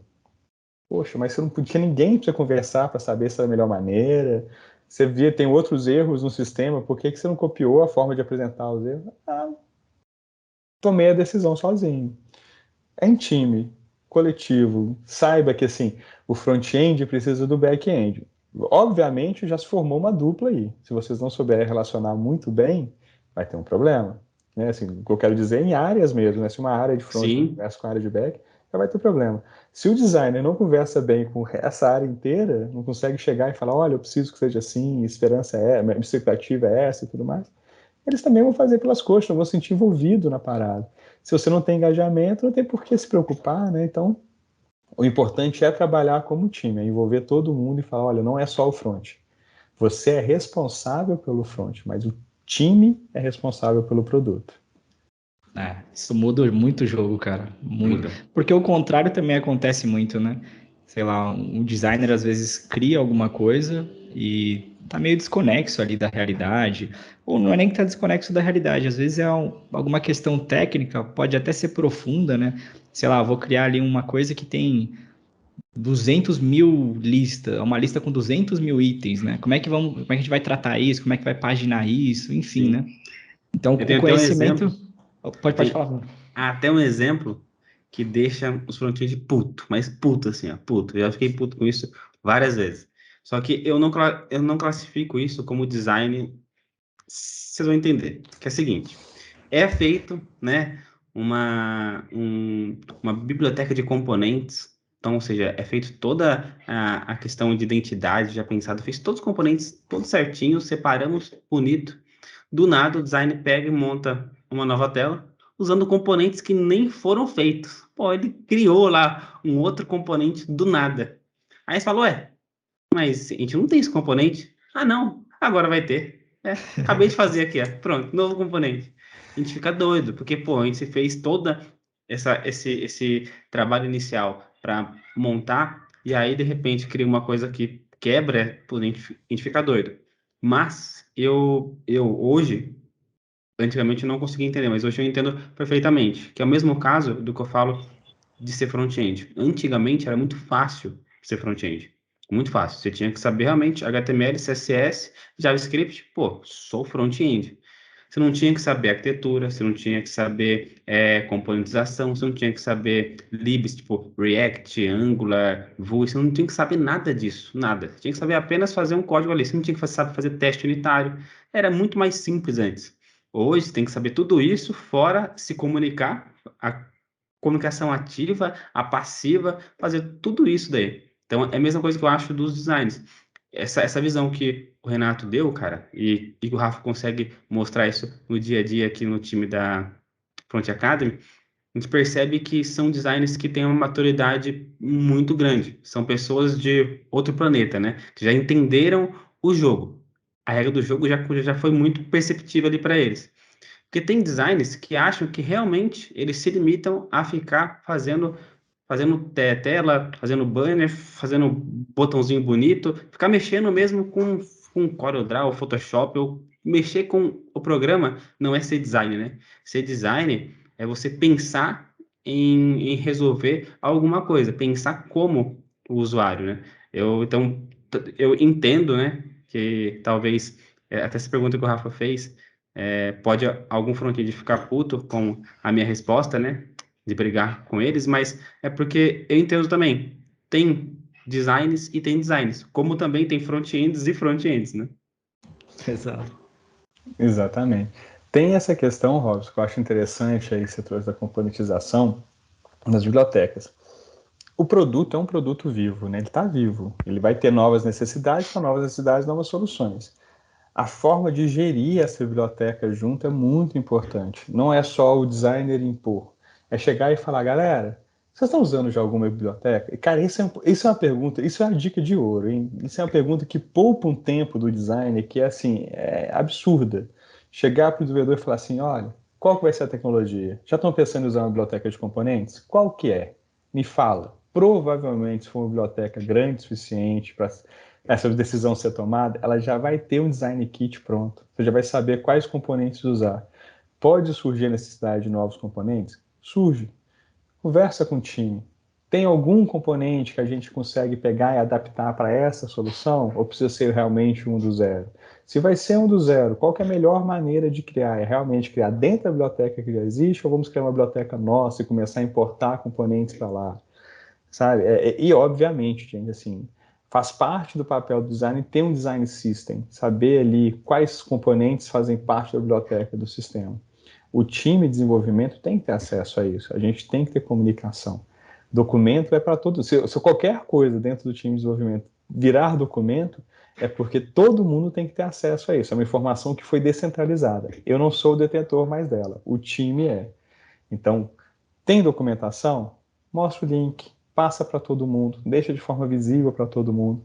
Poxa, mas você não tinha ninguém para você conversar para saber se era a melhor maneira. Você via tem outros erros no sistema, por que você não copiou a forma de apresentar os erros? Ah, tomei a decisão sozinho. É em time, coletivo. Saiba que assim, o front-end precisa do back-end. Obviamente já se formou uma dupla aí. Se vocês não souberem relacionar muito bem, vai ter um problema. Né? Assim, o que eu quero dizer é em áreas mesmo, né? Se uma área de front Sim. conversa com a área de back, já vai ter problema. Se o designer não conversa bem com essa área inteira, não consegue chegar e falar, olha, eu preciso que seja assim, esperança é, minha expectativa é essa e tudo mais, eles também vão fazer pelas coxas, não vão se sentir envolvido na parada. Se você não tem engajamento, não tem por que se preocupar, né? Então, o importante é trabalhar como time, é envolver todo mundo e falar, olha, não é só o front. Você é responsável pelo front, mas o time é responsável pelo produto. Isso muda muito o jogo, cara. Muito. Muda. Porque o contrário também acontece muito, né? Sei lá, um designer às vezes cria alguma coisa e tá meio desconexo ali da realidade. Ou não é nem que tá desconexo da realidade, às vezes é alguma questão técnica, pode até ser profunda, né? Sei lá, vou criar ali uma coisa que tem 200 mil listas, uma lista com 200 mil itens, né? Como é que a gente vai tratar isso? Como é que vai paginar isso? Enfim, né? Sim. Então, Eu o tenho até um exemplo. conhecimento. Eu Pode tenho falar. até um exemplo que deixa os front-end puto, mas puto assim, ó, puto. Eu já fiquei puto com isso várias vezes. Só que eu não classifico isso como design, vocês vão entender. Que é o seguinte, é feito, né, uma biblioteca de componentes. Então, ou seja, é feito toda a questão de identidade já pensado, fez todos os componentes, todos certinho, separamos bonito. Do nada, o design pega e monta uma nova tela usando componentes que nem foram feitos. Pô, ele criou lá um outro componente do nada. Aí você falou, ué, mas a gente não tem esse componente? Ah, não, agora vai ter. Acabei de fazer aqui, ó. Pronto, novo componente. A gente fica doido, porque, pô, a gente fez toda esse trabalho inicial para montar, e aí, de repente, cria uma coisa que quebra, pô, a gente fica doido. Mas eu hoje, antigamente eu não conseguia entender, mas hoje eu entendo perfeitamente, que é o mesmo caso do que eu falo de ser front-end. Antigamente era muito fácil ser front-end. Muito fácil. Você tinha que saber realmente HTML, CSS, JavaScript. Pô, sou front-end. Você não tinha que saber arquitetura, você não tinha que saber componentização, você não tinha que saber libs, tipo React, Angular, Vue, você não tinha que saber nada disso, nada. Você tinha que saber apenas fazer um código ali, você não tinha que saber fazer teste unitário. Era muito mais simples antes. Hoje, você tem que saber tudo isso, fora se comunicar, a comunicação ativa, a passiva, fazer tudo isso daí. Então, é a mesma coisa que eu acho dos designs. Essa visão que o Renato deu, cara, e que o Rafa consegue mostrar isso no dia a dia aqui no time da Front Academy, a gente percebe que são designers que têm uma maturidade muito grande. São pessoas de outro planeta, né? Que já entenderam o jogo. a regra do jogo já foi muito perceptível ali para eles. Porque tem designers que acham que realmente eles se limitam a ficar fazendo tela, fazendo banner, fazendo botãozinho bonito, ficar mexendo mesmo com CorelDRAW, Photoshop, ou mexer com o programa não é ser design, né? Ser design é você pensar em resolver alguma coisa, pensar como o usuário, né? Então, eu entendo, né, que talvez, até essa pergunta que o Rafa fez, pode algum front-end ficar puto com a minha resposta, né? De brigar com eles, mas é porque eu entendo também. Tem designs e tem designs, como também tem front-ends e front-ends, né? Exato. Exatamente. Tem essa questão, Robson, que eu acho interessante aí que você trouxe da componentização nas bibliotecas. O produto é um produto vivo, né? Ele está vivo. Ele vai ter novas necessidades, para novas necessidades, novas soluções. A forma de gerir essa biblioteca junto é muito importante. Não é só o designer impor. É chegar e falar, galera, vocês estão usando já alguma biblioteca? E, cara, isso é uma pergunta, isso é uma dica de ouro, hein? Isso é uma pergunta que poupa um tempo do designer que é, assim, é absurda. Chegar para o desenvolvedor e falar assim, olha, qual que vai ser a tecnologia? Já estão pensando em usar uma biblioteca de componentes? Qual que é? Me fala. Provavelmente, se for uma biblioteca grande o suficiente para essa decisão ser tomada, ela já vai ter um design kit pronto. Você já vai saber quais componentes usar. Pode surgir a necessidade de novos componentes? Surge. Conversa com o time. Tem algum componente que a gente consegue pegar e adaptar para essa solução? Ou precisa ser realmente um do zero? Se vai ser um do zero, qual que é a melhor maneira de criar? É realmente criar dentro da biblioteca que já existe ou vamos criar uma biblioteca nossa e começar a importar componentes para lá? Sabe? E obviamente, gente, assim, faz parte do papel do design ter um design system, saber ali quais componentes fazem parte da biblioteca do sistema. O time de desenvolvimento tem que ter acesso a isso, a gente tem que ter comunicação. Documento é para todos. Se qualquer coisa dentro do time de desenvolvimento virar documento, é porque todo mundo tem que ter acesso a isso. É uma informação que foi descentralizada. Eu não sou o detentor mais dela, o time é. Então, tem documentação? Mostra o link, passa para todo mundo, deixa de forma visível para todo mundo.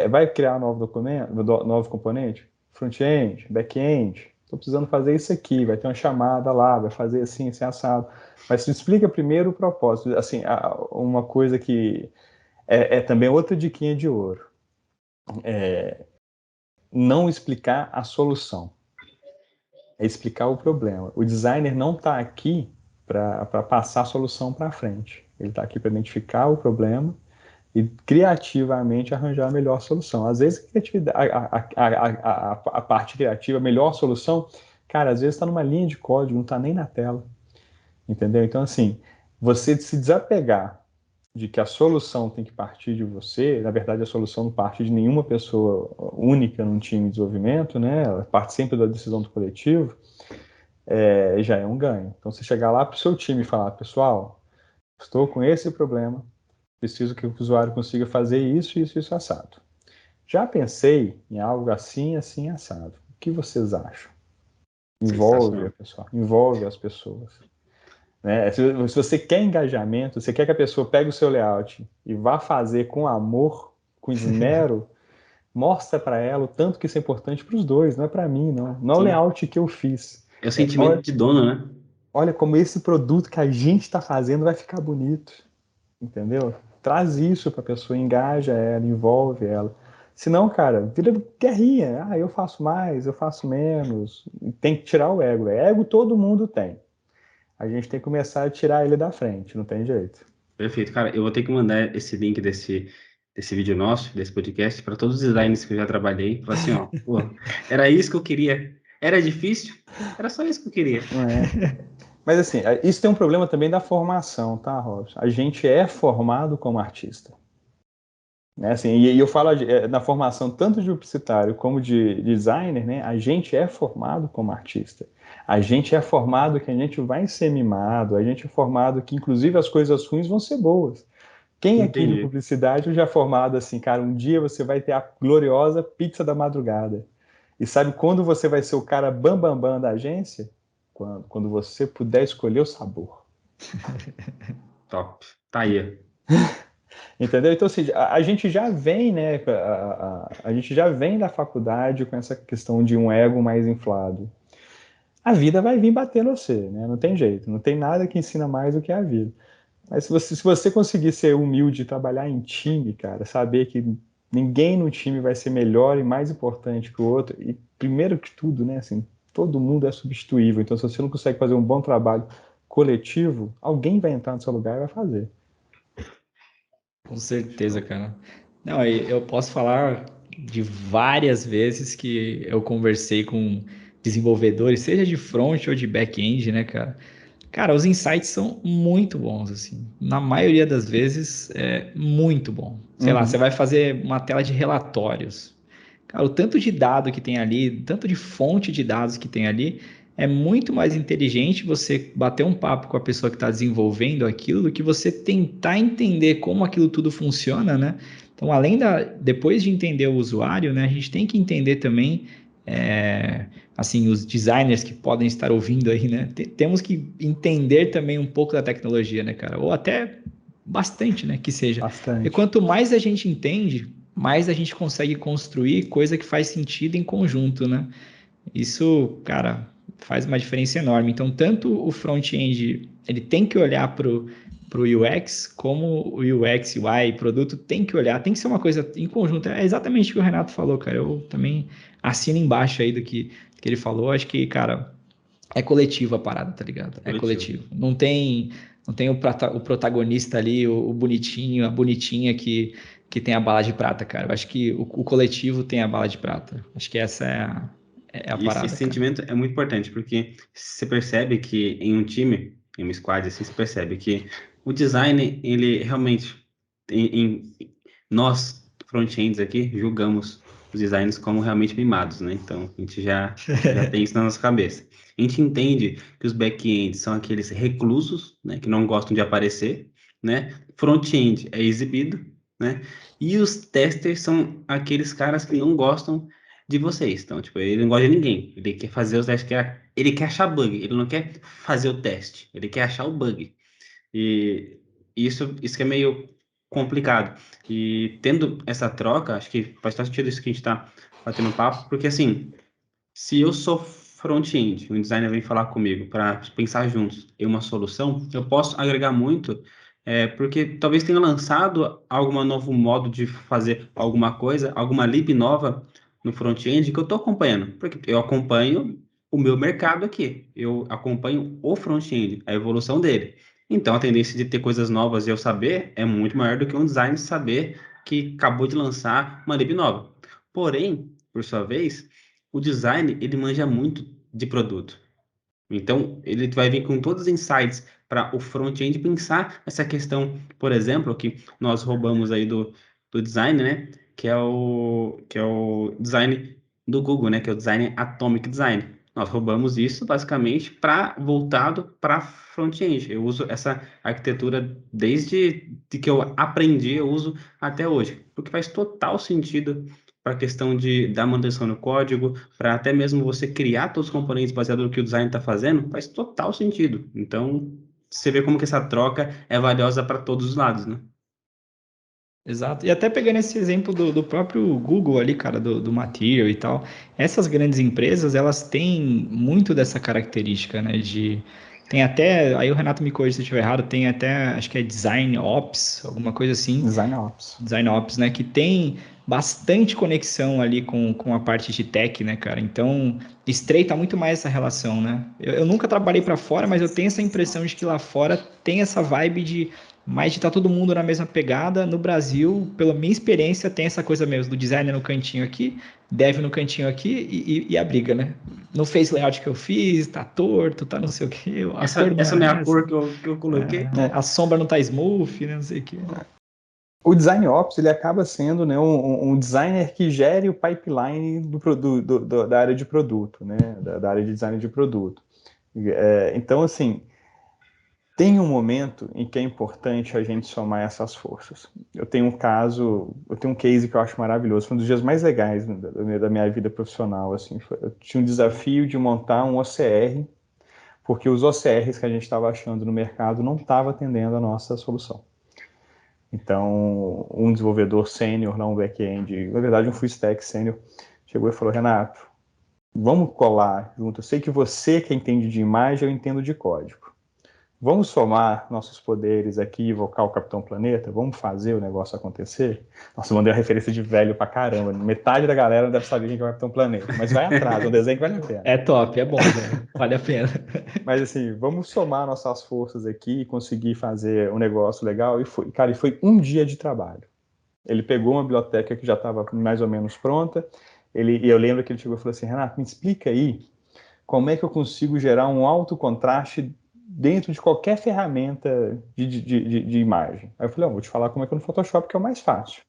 Vai criar um novo documento, novo componente? Front-end, back-end, estou precisando fazer isso aqui, vai ter uma chamada lá, vai fazer assim, assim, assado. Mas explica primeiro o propósito. Assim, uma coisa que é também outra diquinha de ouro. Não explicar a solução. É explicar o problema. O designer não está aqui para passar a solução para frente. Ele está aqui para identificar o problema e criativamente arranjar a melhor solução. Às vezes a parte criativa, a melhor solução, cara, às vezes está numa linha de código, não está nem na tela. Entendeu? Então, assim, você se desapegar de que a solução tem que partir de você, na verdade a solução não parte de nenhuma pessoa única num time de desenvolvimento, né? Ela parte sempre da decisão do coletivo, já é um ganho. Então, você chegar lá para o seu time e falar, pessoal, estou com esse problema, preciso que o usuário consiga fazer isso, isso, isso, assado. Já pensei em algo assim, assim, assado. O que vocês acham? Envolve, pessoal, envolve as pessoas. Né? Se você quer engajamento, você quer que a pessoa pegue o seu layout e vá fazer com amor, com esmero, mostra para ela o tanto que isso é importante para os dois, não é para mim, não. Não é o layout que eu fiz. É o sentimento de dono, né? Olha como esse produto que a gente está fazendo vai ficar bonito, entendeu? Traz isso para a pessoa, engaja ela, envolve ela. Senão, cara, vira guerrinha. Eu faço mais, eu faço menos. Tem que tirar o ego. Ego todo mundo tem. A gente tem que começar a tirar ele da frente, não tem jeito. Perfeito, cara. Eu vou ter que mandar esse link desse vídeo nosso, desse podcast, para todos os designers que eu já trabalhei. Falar assim, ó, pô, era isso que eu queria. Era difícil? Era só isso que eu queria. Mas assim, isso tem um problema também da formação, tá, Robson? A gente é formado como artista. Né? Assim, e eu falo na formação tanto de publicitário como de designer, né? A gente é formado como artista. A gente é formado que a gente vai ser mimado, a gente é formado que inclusive as coisas ruins vão ser boas. Quem aqui de publicidade já é formado assim, cara, um dia você vai ter a gloriosa pizza da madrugada. E sabe quando você vai ser o cara bam da agência? Quando você puder escolher o sabor. Top. Tá aí. Entendeu? Então, assim, a gente já vem, né? A gente já vem da faculdade com essa questão de um ego mais inflado. A vida vai vir bater no você, né? Não tem jeito, não tem nada que ensina mais do que a vida. Mas se você conseguir ser humilde e trabalhar em time, cara, saber que ninguém no time vai ser melhor e mais importante que o outro, e primeiro que tudo, né, assim, todo mundo é substituível. Então, se você não consegue fazer um bom trabalho coletivo, alguém vai entrar no seu lugar e vai fazer. Com certeza, cara. Não, eu posso falar de várias vezes que eu conversei com desenvolvedores, seja de front ou de back-end, né, cara? Cara, os insights são muito bons, assim. Na maioria das vezes, é muito bom. Sei lá, você Uhum. vai fazer uma tela de relatórios. Cara, o tanto de dado que tem ali, o tanto de fonte de dados que tem ali, é muito mais inteligente você bater um papo com a pessoa que está desenvolvendo aquilo do que você tentar entender como aquilo tudo funciona, né? Então, depois de entender o usuário, né, a gente tem que entender também, assim, os designers que podem estar ouvindo aí, né? Temos que entender também um pouco da tecnologia, né, cara? Ou até bastante, né, que seja. E Bastante. quanto mais a gente entende, mais a gente consegue construir coisa que faz sentido em conjunto, né? Isso, cara, faz uma diferença enorme. Então, tanto o front-end, ele tem que olhar pro UX, como o UX, UI, produto, tem que olhar, tem que ser uma coisa em conjunto. É exatamente o que o Renato falou, cara. Eu também assino embaixo aí do que ele falou. Acho que, cara, é coletivo a parada, tá ligado? É Coletivo. coletivo. Não tem o protagonista ali, o bonitinho, a bonitinha que tem a bala de prata, cara. Eu acho que o coletivo tem a bala de prata. Acho que essa é a E esse parada, cara. sentimento é muito importante, porque você percebe que em um time, em uma squad, assim, você percebe que o design, ele realmente, nós, front-ends aqui, julgamos os designers como realmente mimados, né? Então, a gente já tem isso na nossa cabeça. A gente entende que os back-ends são aqueles reclusos, né, que não gostam de aparecer, né? Front-end é exibido, né? E os testers são aqueles caras que não gostam de vocês. Então, tipo, ele não gosta de ninguém. Ele quer fazer os testes, ele quer achar bug. Ele não quer fazer o teste. Ele quer achar o bug. E isso que é meio complicado. E tendo essa troca, acho que faz todo sentido isso que a gente está batendo papo, porque assim, se eu sou front-end, um designer vem falar comigo para pensar juntos em uma solução, eu posso agregar muito, porque talvez tenha lançado algum novo modo de fazer alguma coisa, alguma lib nova no front-end que eu estou acompanhando, porque eu acompanho o meu mercado aqui, eu acompanho o front-end, a evolução dele. Então, a tendência de ter coisas novas e eu saber é muito maior do que um designer saber que acabou de lançar uma lib nova. Porém, por sua vez, o design, ele manja muito de produto. Então, ele vai vir com todos os insights para o front-end pensar essa questão, por exemplo, que nós roubamos aí do design, né? Que é o design do Google, né? Que é o design Atomic Design. Nós roubamos isso basicamente para voltado para front-end. Eu uso essa arquitetura desde que eu aprendi, eu uso até hoje, porque faz total sentido para a questão da manutenção do código, para até mesmo você criar todos os componentes baseados no que o design está fazendo, faz total sentido. Então, você vê como que essa troca é valiosa para todos os lados, né? Exato. E até pegando esse exemplo do próprio Google ali, cara, do Material e tal, essas grandes empresas, elas têm muito dessa característica, né, tem até, aí o Renato me corrige se eu estiver errado, tem até, acho que é Design Ops, alguma coisa assim, Design Ops. Design Ops, né? Que tem bastante conexão ali com a parte de tech, né, cara? Então, estreita muito mais essa relação, né? Eu nunca trabalhei para fora, mas eu tenho essa impressão de que lá fora tem essa vibe de mais de estar todo mundo na mesma pegada. No Brasil, pela minha experiência, tem essa coisa mesmo do designer no cantinho aqui, dev no cantinho aqui e a briga, né? Não fez layout que eu fiz, tá torto, tá não sei o quê, a cor não Essa não é é a essa, cor que eu coloquei. É, a sombra não tá smooth, né? Não sei o quê. o Design Ops ele acaba sendo, né, um designer que gere o pipeline da área de produto, né, da área de design de produto. Então, assim, tem um momento em que é importante a gente somar essas forças. Eu tenho um case que eu acho maravilhoso, foi um dos dias mais legais da minha vida profissional. Assim, eu tinha um desafio de montar um OCR, porque os OCRs que a gente estava achando no mercado não estavam atendendo a nossa solução. Então, um desenvolvedor sênior, não um back-end, na verdade um full stack sênior, chegou e falou, Renato, vamos colar junto. Eu sei que você que entende de imagem, eu entendo de código. Vamos somar nossos poderes aqui e invocar o Capitão Planeta? Vamos fazer o negócio acontecer? Nossa, eu mandei uma referência de velho pra caramba. Metade da galera deve saber quem é o Capitão Planeta. Mas vai atrás, é um desenho que vale a pena. É top, é bom, velho. Vale a pena. Mas assim, vamos somar nossas forças aqui e conseguir fazer um negócio legal. E foi, cara, e foi um dia de trabalho. Ele pegou uma biblioteca que já estava mais ou menos pronta. E eu lembro que ele chegou e falou assim, Renato, me explica aí como é que eu consigo gerar um alto contraste dentro de qualquer ferramenta de imagem. Aí eu falei, vou te falar como é que é no Photoshop, que é o mais fácil.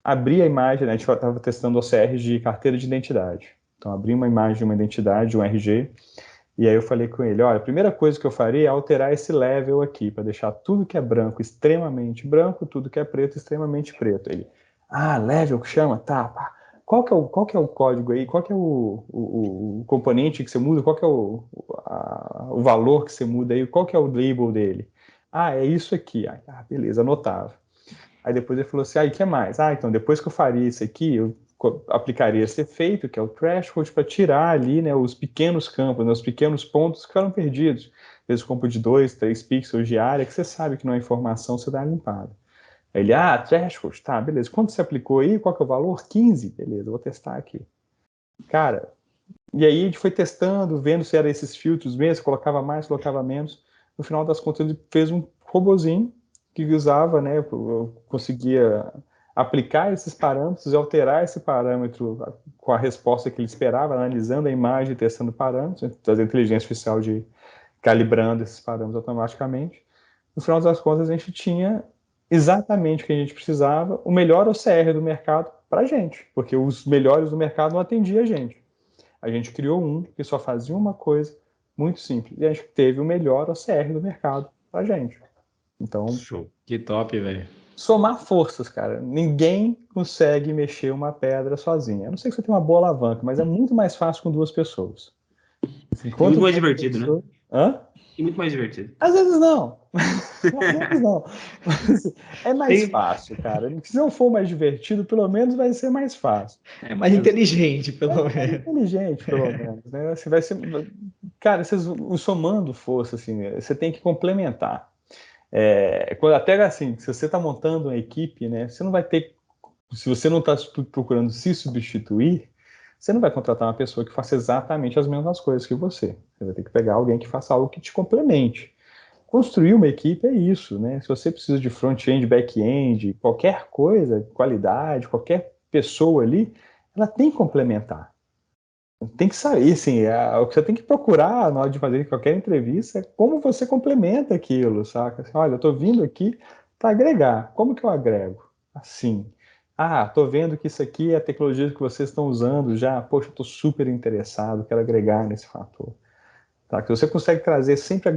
Abri a imagem, né, a gente estava testando OCRs de carteira de identidade. Então, abri uma imagem de uma identidade, um RG, e aí eu falei com ele, olha, a primeira coisa que eu faria é alterar esse level aqui, para deixar tudo que é branco extremamente branco, tudo que é preto extremamente preto. Ele, level que chama? Tá, pá. Qual que é o código aí? Qual que é o componente que você muda? Qual que é o valor que você muda aí? Qual que é o label dele? É isso aqui. Beleza, anotava. Aí depois ele falou assim, e o que mais? Então depois que eu faria isso aqui, eu aplicaria esse efeito, que é o threshold, para tirar ali, né, os pequenos campos, né, os pequenos pontos que ficaram perdidos. Às vezes, campo de 2, 3 pixels de área, que você sabe que não é informação, você dá uma limpada. Aí ele, threshold, tá, beleza. Quanto você aplicou aí? Qual que é o valor? 15? Beleza, vou testar aqui. Cara, e aí a gente foi testando, vendo se era esses filtros mesmo, colocava mais, colocava menos. No final das contas, ele fez um robozinho que usava, né, eu conseguia aplicar esses parâmetros e alterar esse parâmetro com a resposta que ele esperava, analisando a imagem e testando parâmetros, fazendo inteligência artificial de calibrando esses parâmetros automaticamente. No final das contas, a gente tinha exatamente o que a gente precisava, o melhor OCR do mercado para a gente, porque os melhores do mercado não atendiam a gente. A gente criou um que só fazia uma coisa muito simples, e a gente teve o melhor OCR do mercado para a gente. Então, show. Que top, velho. Somar forças, cara. Ninguém consegue mexer uma pedra sozinho. A não ser que você tenha uma boa alavanca, mas é muito mais fácil com duas pessoas. E muito mais divertido, né? Hã? E muito mais divertido. Às vezes não. Às vezes não. É mais fácil, cara. Se não for mais divertido, pelo menos vai ser mais fácil. É mais inteligente, pelo menos. É inteligente, pelo menos. Né? Você vai ser... Cara, vocês somando força, assim, você tem que complementar. Até assim, se você está montando uma equipe, né, você não vai ter, se você não está procurando se substituir, você não vai contratar uma pessoa que faça exatamente as mesmas coisas que você. Você vai ter que pegar alguém que faça algo que te complemente. Construir uma equipe é isso, né? Se você precisa de front-end, back-end, qualquer coisa, qualidade, qualquer pessoa ali, ela tem que complementar. Tem que sair, assim, o que você tem que procurar na hora de fazer qualquer entrevista é como você complementa aquilo, saca? Assim, olha, eu tô vindo aqui para agregar. Como que eu agrego? Assim. Tô vendo que isso aqui é a tecnologia que vocês estão usando já. Poxa, eu tô super interessado, quero agregar nesse fator. Tá? Que você consegue trazer sempre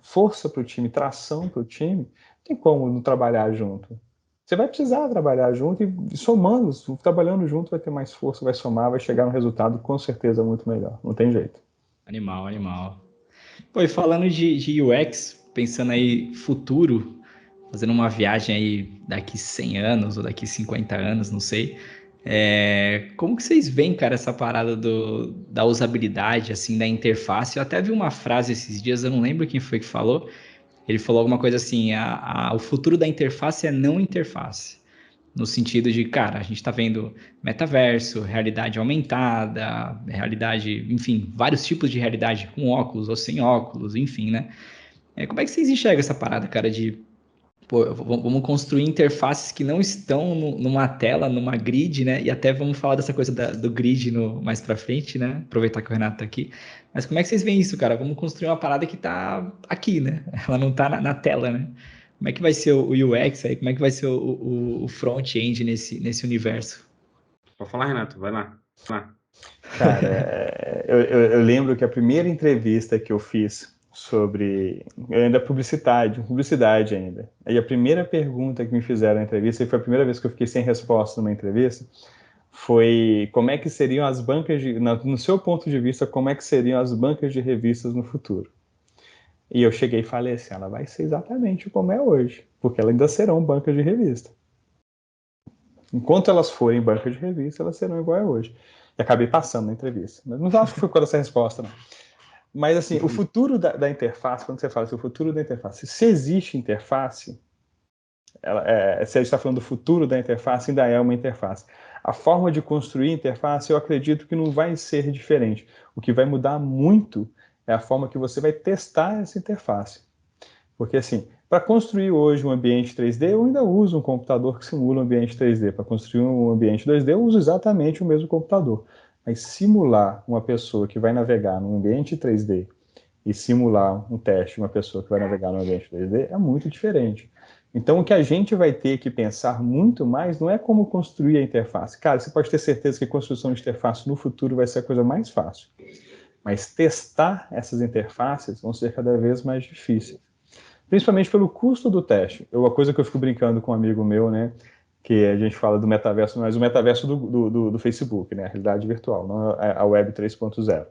força para o time, tração para o time, não tem como não trabalhar junto. Você vai precisar trabalhar junto e somando, trabalhando junto vai ter mais força, vai somar, vai chegar no resultado com certeza muito melhor. Não tem jeito. Animal, animal. Pô, e falando de UX, pensando aí futuro, fazendo uma viagem aí daqui 100 anos ou daqui 50 anos, não sei. Como que vocês veem, cara, essa parada da usabilidade, assim, da interface? Eu até vi uma frase esses dias, eu não lembro quem foi que falou. Ele falou alguma coisa assim, o futuro da interface é não interface. No sentido de, cara, a gente está vendo metaverso, realidade aumentada, realidade, enfim, vários tipos de realidade com óculos ou sem óculos, enfim, né? Como é que vocês enxergam essa parada, cara, de pô, vamos construir interfaces que não estão numa tela, numa grid, né? E até vamos falar dessa coisa do grid mais pra frente, né? Aproveitar que o Renato tá aqui. Mas como é que vocês veem isso, cara? Vamos construir uma parada que tá aqui, né? Ela não tá na tela, né? Como é que vai ser o UX aí? Como é que vai ser o front-end nesse universo? Pode falar, Renato, vai lá. Cara, eu lembro que a primeira entrevista que eu fiz sobre ainda publicidade ainda. Aí a primeira pergunta que me fizeram na entrevista, e foi a primeira vez que eu fiquei sem resposta numa entrevista, foi como é que seriam as bancas no seu ponto de vista, como é que seriam as bancas de revistas no futuro? E eu cheguei e falei assim, ela vai ser exatamente como é hoje. porque elas ainda serão bancas de revista. Enquanto elas forem bancas de revista, elas serão igual a hoje. E acabei passando na entrevista. Mas não acho que foi quando essa resposta, não. Mas, assim, o futuro da interface, quando você fala assim, o futuro da interface, se existe interface, se a gente está falando do futuro da interface, ainda é uma interface. A forma de construir interface, eu acredito que não vai ser diferente. O que vai mudar muito é a forma que você vai testar essa interface. Porque, assim, para construir hoje um ambiente 3D, eu ainda uso um computador que simula um ambiente 3D. Para construir um ambiente 2D, eu uso exatamente o mesmo computador. Mas simular uma pessoa que vai navegar num ambiente 3D e simular um teste de uma pessoa que vai navegar no ambiente 3D é muito diferente. Então, o que a gente vai ter que pensar muito mais não é como construir a interface. Cara, você pode ter certeza que a construção de interface no futuro vai ser a coisa mais fácil. Mas testar essas interfaces vão ser cada vez mais difíceis. Principalmente pelo custo do teste. Uma coisa que eu fico brincando com um amigo meu, né? Que a gente fala do metaverso, mas o metaverso do Facebook, né? A realidade virtual, não a Web 3.0.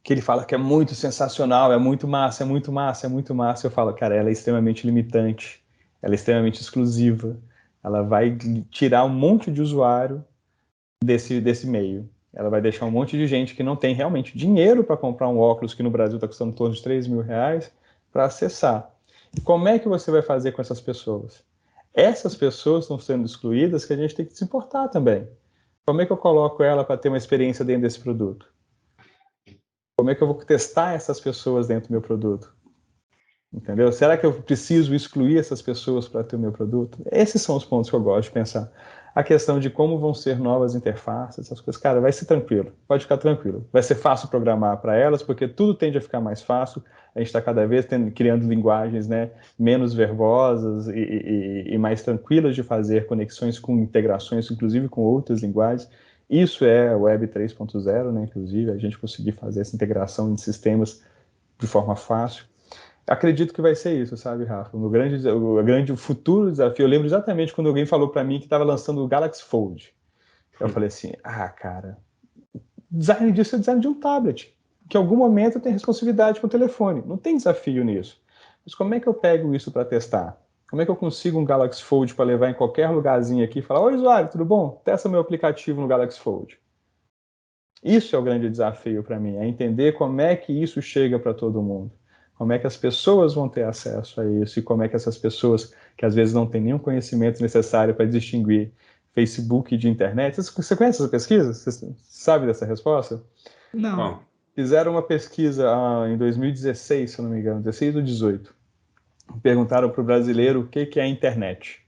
Que ele fala que é muito sensacional, é muito massa, é muito massa, é muito massa. Eu falo, cara, ela é extremamente limitante, ela é extremamente exclusiva, ela vai tirar um monte de usuário desse meio. Ela vai deixar um monte de gente que não tem realmente dinheiro para comprar um óculos que no Brasil está custando em torno de R$ 3.000 para acessar. E como é que você vai fazer com essas pessoas? Essas pessoas estão sendo excluídas que a gente tem que se importar também. Como é que eu coloco ela para ter uma experiência dentro desse produto? Como é que eu vou testar essas pessoas dentro do meu produto? Entendeu? Será que eu preciso excluir essas pessoas para ter o meu produto? Esses são os pontos que eu gosto de pensar. A questão de como vão ser novas interfaces, essas coisas, cara, vai ser tranquilo, pode ficar tranquilo. Vai ser fácil programar para elas, porque tudo tende a ficar mais fácil. A gente está cada vez criando linguagens, né, menos verbosas e mais tranquilas de fazer conexões com integrações, inclusive com outras linguagens. Isso é a Web 3.0, né, inclusive, a gente conseguir fazer essa integração de sistemas de forma fácil. Acredito que vai ser isso, sabe, Rafa? O grande futuro desafio. Eu lembro exatamente quando alguém falou para mim que estava lançando o Galaxy Fold. Eu falei assim: cara, design disso é design de um tablet, que em algum momento tem responsabilidade com o telefone. Não tem desafio nisso. Mas como é que eu pego isso para testar? Como é que eu consigo um Galaxy Fold para levar em qualquer lugarzinho aqui e falar: oi, usuário, tudo bom? Testa meu aplicativo no Galaxy Fold. Isso é o grande desafio para mim, é entender como é que isso chega para todo mundo. Como é que as pessoas vão ter acesso a isso e como é que essas pessoas, que às vezes não têm nenhum conhecimento necessário para distinguir Facebook de internet. Você conhece essa pesquisa? Você sabe dessa resposta? Não. Bom, Fizeram uma pesquisa em 2016, se eu não me engano, 16 ou 18. Perguntaram para o brasileiro o que é a internet.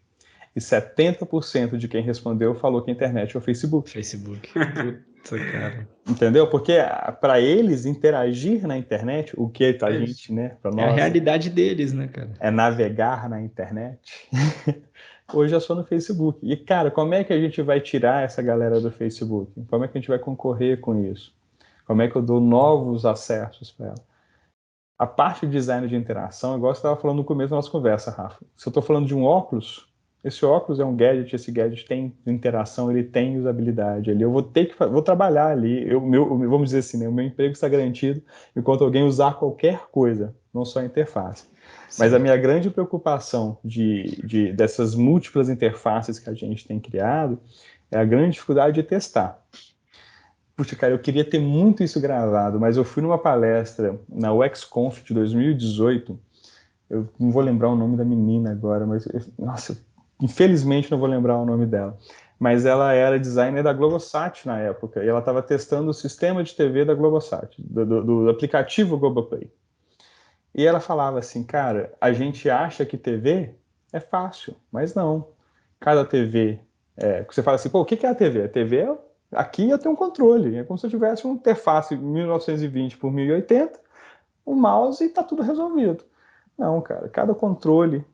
E 70% de quem respondeu falou que a internet é o Facebook. Facebook. Puta, cara. Entendeu? Porque para eles interagir na internet, o que a é gente, né, para É a nós realidade deles, né, cara? é navegar na internet. Hoje é só no Facebook. E cara, como é que a gente vai tirar essa galera do Facebook? Como é que a gente vai concorrer com isso? Como é que eu dou novos acessos para ela? A parte de design de interação, igual você estava falando no começo da nossa conversa, Rafa. Se eu estou falando de um óculos, esse óculos é um gadget, esse gadget tem interação, ele tem usabilidade ali. Eu vou ter que vou trabalhar ali. Vamos dizer assim, né? O meu emprego está garantido enquanto alguém usar qualquer coisa, não só a interface. Mas Sim. a minha grande preocupação dessas múltiplas interfaces que a gente tem criado é a grande dificuldade de testar. Puxa, cara, eu queria ter muito isso gravado, mas eu fui numa palestra na UXConf de 2018. Eu não vou lembrar o nome da menina agora, mas nossa, infelizmente não vou lembrar o nome dela. Mas ela era designer da Globosat na época e ela estava testando o sistema de TV da Globosat, do aplicativo Globoplay. E ela falava assim, cara, a gente acha que TV é fácil, mas não. Cada TV, você fala assim, pô, o que é a TV? A TV aqui eu tenho um controle, é como se eu tivesse uma interface 1920 por 1080, um mouse e tá tudo resolvido. Não, cara, cada controle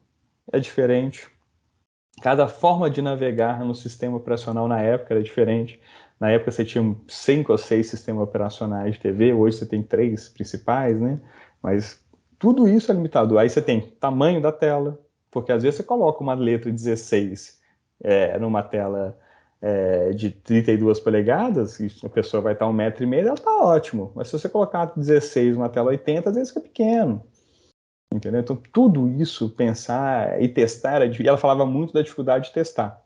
é diferente, cada forma de navegar no sistema operacional na época era diferente. Na época você tinha 5 ou 6 sistemas operacionais de TV, hoje você tem 3 principais, né? Mas tudo isso é limitado. Aí você tem tamanho da tela, porque às vezes você coloca uma letra 16 numa tela de 32 polegadas, e a pessoa vai estar 1,5 m, ela está ótimo. Mas se você colocar 16 numa tela 80, às vezes fica pequeno. Entendeu? Então, tudo isso, pensar e testar, e ela falava muito da dificuldade de testar.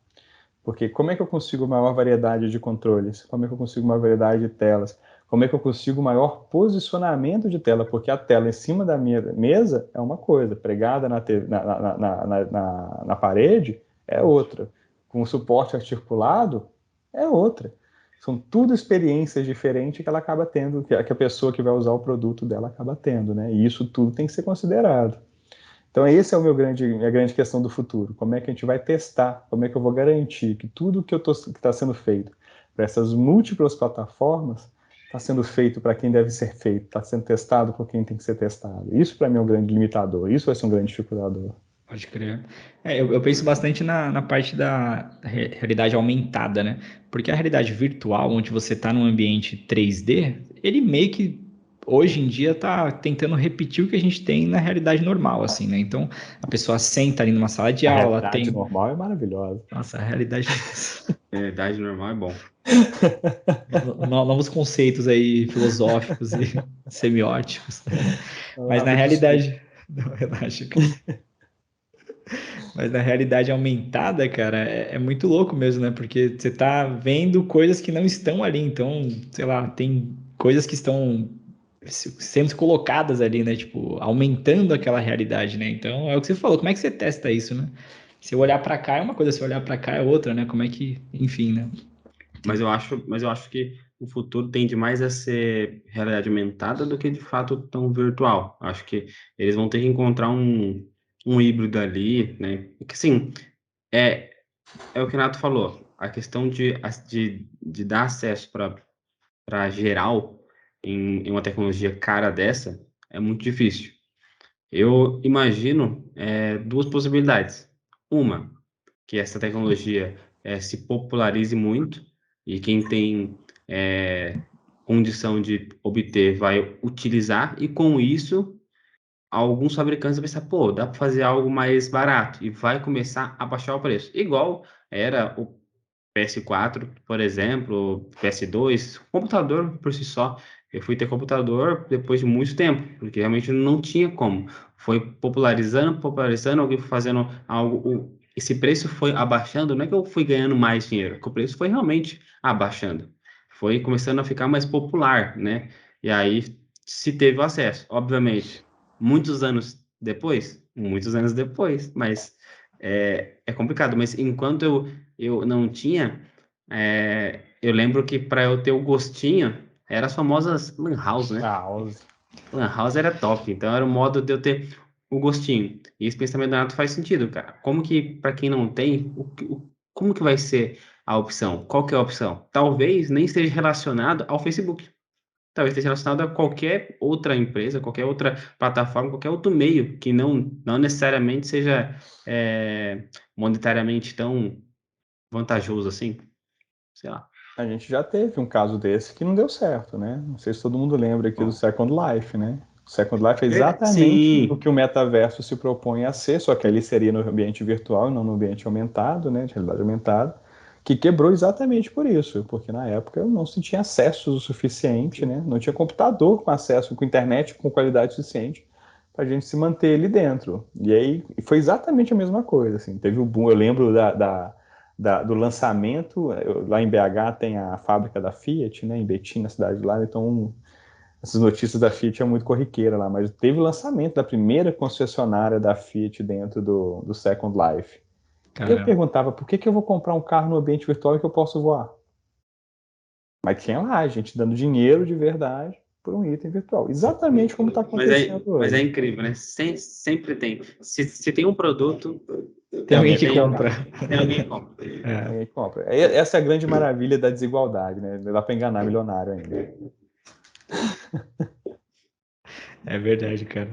Porque como é que eu consigo maior variedade de controles? Como é que eu consigo uma variedade de telas? Como é que eu consigo maior posicionamento de tela? Porque a tela em cima da minha mesa é uma coisa, pregada na parede é outra. Com o suporte articulado é outra. São tudo experiências diferentes que ela acaba tendo, que a pessoa que vai usar o produto dela acaba tendo, né? E isso tudo tem que ser considerado. Então, esse é minha grande questão do futuro. Como é que a gente vai testar? Como é que eu vou garantir que tudo que está sendo feito para essas múltiplas plataformas está sendo feito para quem deve ser feito, está sendo testado por quem tem que ser testado? Isso, para mim, é um grande limitador. Isso vai ser um grande dificultador. Pode crer. Eu penso bastante na parte da realidade aumentada, né? Porque a realidade virtual, onde você está num ambiente 3D, ele meio que hoje em dia está tentando repetir o que a gente tem na realidade normal, assim, né? Então a pessoa senta ali numa sala de A aula, realidade tem. normal é maravilhosa. Nossa, a realidade. Realidade normal é bom. Novos conceitos aí filosóficos e semióticos. Mas na Absurdo. realidade. Não, relaxa. Mas na realidade aumentada, cara, é muito louco mesmo, né? Porque você tá vendo coisas que não estão ali. Então, sei lá, tem coisas que estão sendo colocadas ali, né? Tipo, aumentando aquela realidade, né? Então, é o que você falou. Como é que você testa isso, né? Se eu olhar para cá é uma coisa, se eu olhar para cá é outra, né? Como é que, enfim, né? Mas eu acho que o futuro tende mais a ser realidade aumentada do que de fato tão virtual. Acho que eles vão ter que encontrar um híbrido ali, né? Porque assim, é, é o que o Renato falou, a questão de dar acesso para geral em uma tecnologia cara dessa é muito difícil. Eu imagino duas possibilidades. Uma, que essa tecnologia se popularize muito e quem tem condição de obter vai utilizar, e com isso, alguns fabricantes vão pensar, pô, dá para fazer algo mais barato e vai começar a baixar o preço. Igual era o PS4, por exemplo, o PS2, computador por si só. Eu fui ter computador depois de muito tempo, porque realmente não tinha como. Foi popularizando, popularizando, alguém foi fazendo algo. Esse preço foi abaixando, não é que eu fui ganhando mais dinheiro, que o preço foi realmente abaixando. Foi começando a ficar mais popular, né? E aí se teve o acesso, obviamente. Muitos anos depois, mas é complicado. Mas enquanto eu não tinha, eu lembro que para eu ter o gostinho, eram as famosas Lan House, né? House. Lan House era top, então era o modo de eu ter o gostinho. E esse pensamento do Renato faz sentido, cara. Como que, para quem não tem, como que vai ser a opção? Qual que é a opção? Talvez nem esteja relacionado ao Facebook. Talvez esteja relacionado a qualquer outra empresa, qualquer outra plataforma, qualquer outro meio que não necessariamente seja monetariamente tão vantajoso assim. Sei lá. A gente já teve um caso desse que não deu certo, né? Não sei se todo mundo lembra aqui do Bom, Second Life, né? O Second Life é exatamente o que sim, o metaverso se propõe a ser, só que ele seria no ambiente virtual e não no ambiente aumentado, né? De realidade aumentada, que quebrou exatamente por isso, porque na época não se tinha acesso o suficiente, né? Não tinha computador com acesso, com internet com qualidade suficiente para a gente se manter ali dentro. E aí foi exatamente a mesma coisa, assim. Teve o boom, eu lembro do lançamento. Lá em BH tem a fábrica da Fiat, né, em Betim, na cidade de lá, então essas notícias da Fiat é muito corriqueira lá, mas teve o lançamento da primeira concessionária da Fiat dentro do Second Life. E eu Caramba. perguntava, por que eu vou comprar um carro no ambiente virtual que eu posso voar? Mas tinha lá, gente dando dinheiro de verdade por um item virtual. Exatamente como está acontecendo mas é hoje. incrível, né? Sempre tem. Se tem um produto, Tem alguém que tem compra. alguém, tem alguém que compra. É, Ninguém compra. Essa é a grande maravilha da desigualdade, né? Não dá para enganar milionário ainda. é verdade, cara.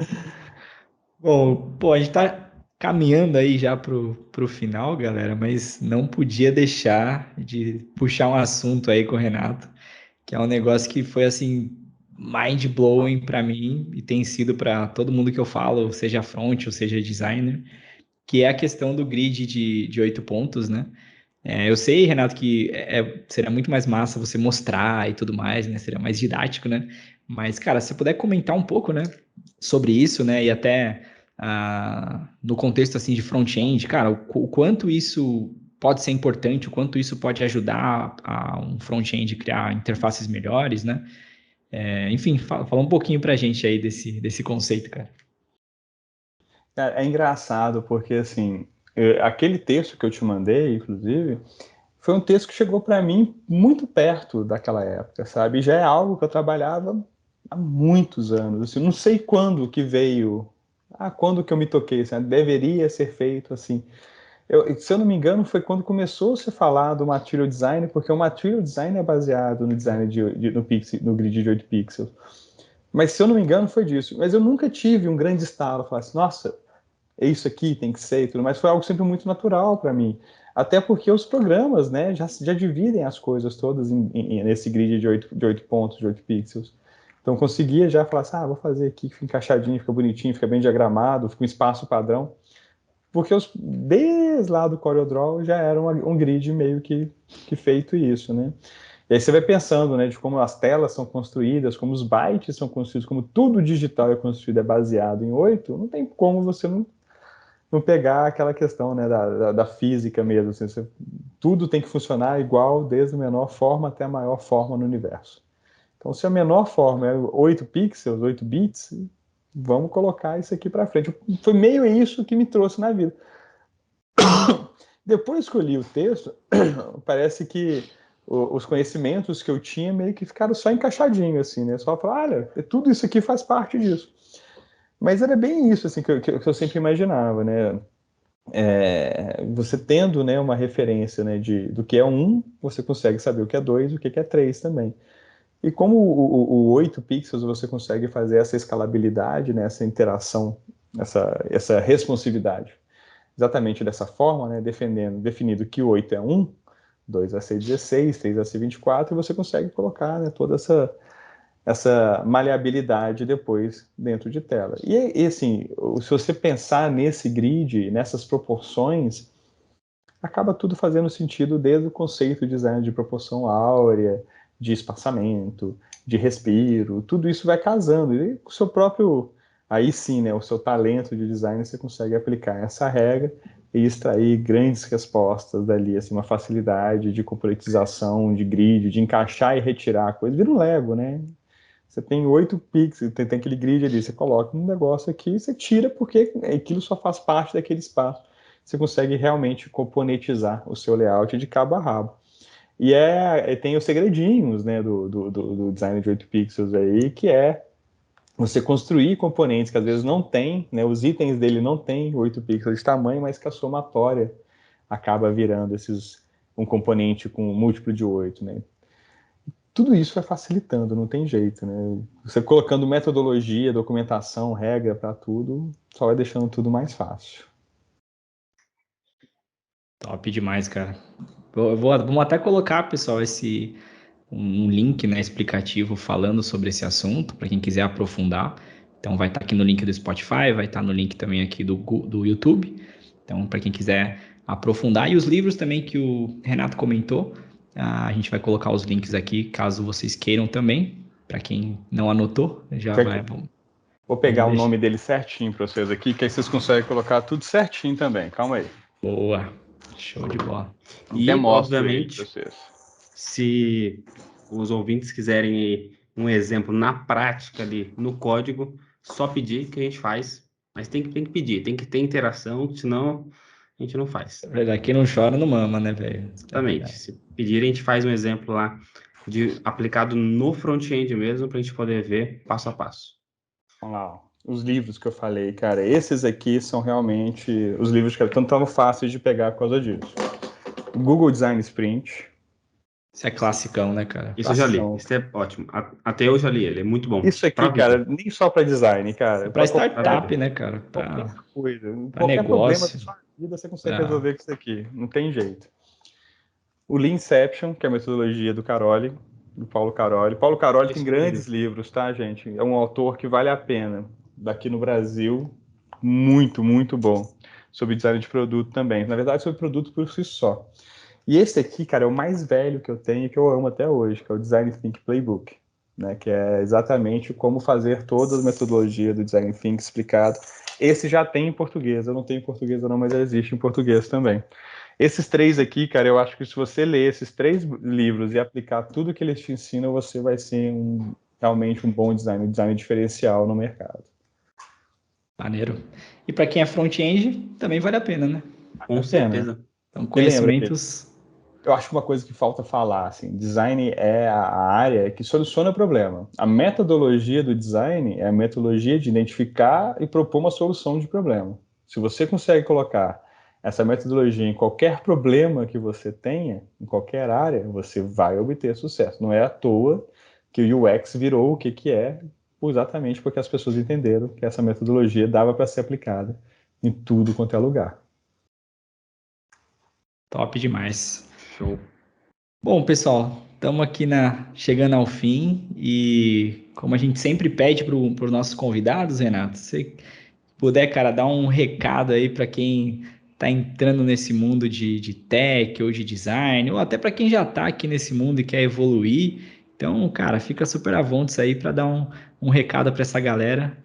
Bom, pô, a gente tá caminhando aí já pro final, galera, mas não podia deixar de puxar um assunto aí com o Renato, que é um negócio que foi assim mind-blowing para mim e tem sido para todo mundo que eu falo, seja front ou seja designer, que é a questão do grid de 8 pontos, né? Eu sei, Renato, que seria muito mais massa você mostrar e tudo mais, né? Seria mais didático, né? Mas, cara, se você puder comentar um pouco, né, sobre isso, né? E até no contexto assim de front-end, cara, o quanto isso pode ser importante, o quanto isso pode ajudar a um front-end criar interfaces melhores, né? Enfim, fala um pouquinho pra gente aí desse conceito, cara. Cara, é engraçado porque, assim, aquele texto que eu te mandei, inclusive, foi um texto que chegou para mim muito perto daquela época, sabe? E já é algo que eu trabalhava há muitos anos. Assim, não sei quando que veio, quando que eu me toquei, assim, deveria ser feito assim. Se eu não me engano, foi quando começou a se falar do Material Design, porque o Material Design é baseado no design no grid de 8 pixels. Mas se eu não me engano, foi disso. Mas eu nunca tive um grande estalo, falar assim, nossa, é isso aqui, tem que ser e tudo, mas foi algo sempre muito natural para mim. Até porque os programas, né, já dividem as coisas todas nesse grid de 8 pontos, de 8 pixels. Então conseguia já falar assim, vou fazer aqui, fica encaixadinho, fica bonitinho, fica bem diagramado, fica um espaço padrão. Porque desde lá do CorelDRAW já era um grid meio que feito isso, né? E aí você vai pensando, né, de como as telas são construídas, como os bytes são construídos, como tudo digital é construído, é baseado em 8, não tem como você não pegar aquela questão, né, da física mesmo. Assim, tudo tem que funcionar igual, desde a menor forma até a maior forma no universo. Então, se a menor forma é 8 pixels, 8 bits, vamos colocar isso aqui para frente. Foi meio isso que me trouxe na vida. Depois que eu li o texto, parece que os conhecimentos que eu tinha meio que ficaram só encaixadinhos, assim, né? Só falar, olha, tudo isso aqui faz parte disso. Mas era bem isso, assim, que eu sempre imaginava, né? Você tendo, né, uma referência, né, do que é 1, você consegue saber o que é 2 e o que é 3 também. E como o 8 pixels você consegue fazer essa escalabilidade, né, essa interação, essa responsividade, exatamente dessa forma, né, definido que o 8 é 1, 2 vai ser 16, 3 vai ser 24, e você consegue colocar, né, toda essa maleabilidade depois dentro de tela. E assim, se você pensar nesse grid, nessas proporções, acaba tudo fazendo sentido desde o conceito de design de proporção áurea, de espaçamento, de respiro, tudo isso vai casando. E com o seu próprio, aí sim, né, o seu talento de design, você consegue aplicar essa regra e extrair grandes respostas dali, assim, uma facilidade de componentização, de grid, de encaixar e retirar coisas. Vira um Lego, né? Você tem 8 pixels, tem aquele grid ali, você coloca um negócio aqui, você tira porque aquilo só faz parte daquele espaço. Você consegue realmente componentizar o seu layout de cabo a rabo. E tem os segredinhos, né, do design de 8 pixels aí, que é você construir componentes que às vezes não tem, né, os itens dele não tem 8 pixels de tamanho, mas que a somatória acaba virando um componente com um múltiplo de 8, né? Tudo isso vai facilitando, não tem jeito, né? Você colocando metodologia, documentação, regra para tudo, só vai deixando tudo mais fácil. Top demais, cara. Vamos até colocar, pessoal, um link, né, explicativo falando sobre esse assunto, para quem quiser aprofundar. Então vai estar aqui no link do Spotify, vai estar no link também aqui do YouTube. Então, para quem quiser aprofundar. E os livros também que o Renato comentou, a gente vai colocar os links aqui, caso vocês queiram também. Para quem não anotou, já vai. Vou pegar o deixar. nome dele certinho para vocês aqui, que aí vocês conseguem colocar tudo certinho também. Calma aí. Boa, show de bola. Até E, mostro ele para obviamente, vocês. se os ouvintes quiserem um exemplo na prática ali, no código, só pedir que a gente faz. Mas tem que pedir, tem que ter interação, senão a gente não faz. É verdade, quem não chora não mama, né, velho? É Exatamente. verdade. Se pedir, a gente faz um exemplo lá aplicado no front-end mesmo, para a gente poder ver passo a passo. Vamos lá, ó. Os livros que eu falei, cara, esses aqui são realmente os livros que estão tão fáceis de pegar por causa disso. Google Design Sprint. Isso é classicão, né, cara? Isso eu já li. Classicão. Isso é ótimo. Até eu já li. Ele é muito bom. Isso aqui, Para vida. cara, nem só para design, Isso é cara, para para Pra vida. startup, né, cara? qualquer Para coisa, qualquer problema da negócio. sua vida você consegue Pra... resolver com isso aqui, não tem jeito. O Leanception, que é a metodologia do Caroli, do Paulo Caroli. Paulo Caroli tem Esse eu não grandes li. livros, tá, gente? É um autor que vale a pena. Daqui no Brasil, muito, muito bom. Sobre design de produto também. Na verdade, sobre produto por si só. E esse aqui, cara, é o mais velho que eu tenho e que eu amo até hoje, que é o Design Think Playbook, né? Que é exatamente como fazer toda a metodologia do Design Think explicado Esse já tem em português, eu não tenho em português não, mas existe em português também. Esses 3 aqui, cara, eu acho que se você ler esses 3 livros e aplicar tudo que eles te ensinam, você vai ser realmente um bom design, um design diferencial no mercado. Maneiro. E para quem é front-end, também vale a pena, né? Com certeza. Então, conhecimentos... Eu acho que uma coisa que falta falar, assim, design é a área que soluciona o problema. A metodologia do design é a metodologia de identificar e propor uma solução de problema. Se você consegue colocar essa metodologia em qualquer problema que você tenha, em qualquer área, você vai obter sucesso. Não é à toa que o UX virou o que é, exatamente porque as pessoas entenderam que essa metodologia dava para ser aplicada em tudo quanto é lugar. Top demais. Show. Bom, pessoal, estamos aqui chegando ao fim e como a gente sempre pede para os nossos convidados, Renato, se puder, cara, dar um recado aí para quem está entrando nesse mundo de tech ou de design, ou até para quem já está aqui nesse mundo e quer evoluir. Então, cara, fica super à vontade aí para dar um recado para essa galera.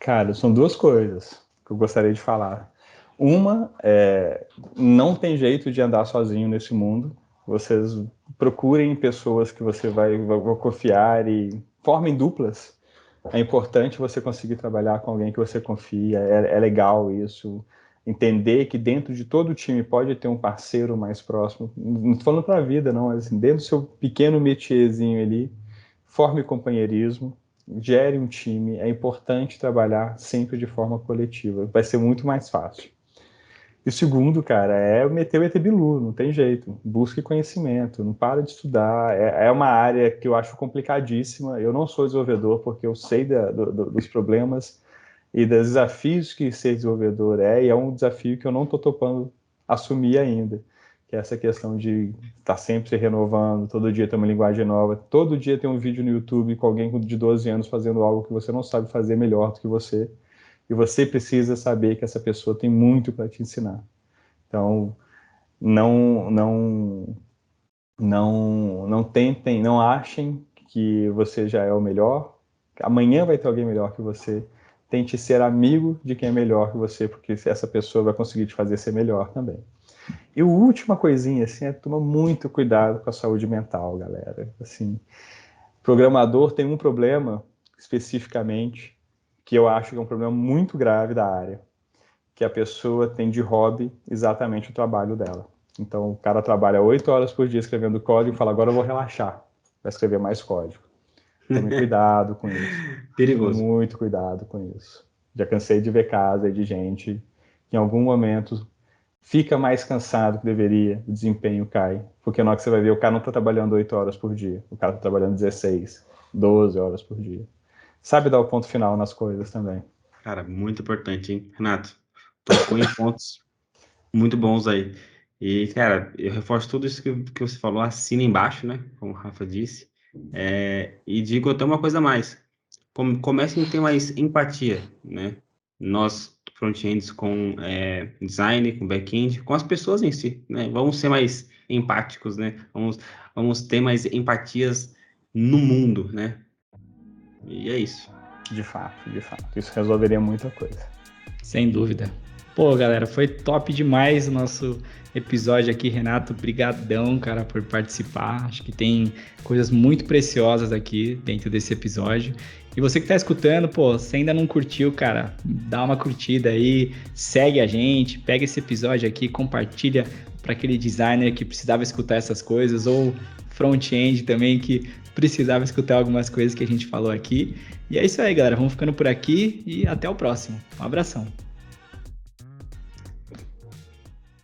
Cara, são 2 coisas que eu gostaria de falar. Uma é, não tem jeito de andar sozinho nesse mundo. Vocês procurem pessoas que você vai confiar e formem duplas. É importante você conseguir trabalhar com alguém que você confia. É legal isso. Entender que dentro de todo o time pode ter um parceiro mais próximo. Não estou falando para a vida, não. Mas assim, dentro do seu pequeno métierzinho ali, forme companheirismo. Gere um time. É importante trabalhar sempre de forma coletiva. Vai ser muito mais fácil. E o segundo, cara, é meter o ET Bilu, não tem jeito. Busque conhecimento, não para de estudar. É uma área que eu acho complicadíssima. Eu não sou desenvolvedor porque eu sei dos problemas e dos desafios que ser desenvolvedor e é um desafio que eu não estou topando assumir ainda. Que é essa questão de estar sempre se renovando, todo dia tem uma linguagem nova, todo dia tem um vídeo no YouTube com alguém de 12 anos fazendo algo que você não sabe fazer melhor do que você. E você precisa saber que essa pessoa tem muito para te ensinar. Então, não tentem, não achem que você já é o melhor. Amanhã vai ter alguém melhor que você. Tente ser amigo de quem é melhor que você, porque essa pessoa vai conseguir te fazer ser melhor também. E a última coisinha, assim, é tomar muito cuidado com a saúde mental, galera. Assim, programador tem um problema, especificamente, que eu acho que é um problema muito grave da área, que a pessoa tem de hobby exatamente o trabalho dela. Então, o cara trabalha 8 horas por dia escrevendo código e fala, agora eu vou relaxar, vai escrever mais código. Tome cuidado com isso. Perigoso. Tome muito cuidado com isso. Já cansei de ver casos de gente que em algum momento fica mais cansado que deveria, o desempenho cai, porque na hora que você vai ver, o cara não está trabalhando 8 horas por dia, o cara está trabalhando 16, 12 horas por dia. Sabe dar o ponto final nas coisas também. Cara, muito importante, hein? Renato, tocou em pontos muito bons aí. E, cara, eu reforço tudo isso que você falou, assina embaixo, né? Como o Rafa disse. E digo até uma coisa a mais. Comecem a ter mais empatia, né? Nós, front-ends com design, com back-end, com as pessoas em si, né? Vamos ser mais empáticos, né? Vamos ter mais empatias no mundo, né? E é isso. De fato. Isso resolveria muita coisa. Sem dúvida. Pô, galera, foi top demais o nosso episódio aqui, Renato. Brigadão, cara, por participar. Acho que tem coisas muito preciosas aqui dentro desse episódio. E você que tá escutando, pô, se ainda não curtiu, cara, dá uma curtida aí, segue a gente, pega esse episódio aqui, compartilha para aquele designer que precisava escutar essas coisas, ou front-end também que precisava escutar algumas coisas que a gente falou aqui. E é isso aí, galera. Vamos ficando por aqui e até o próximo. Um abração.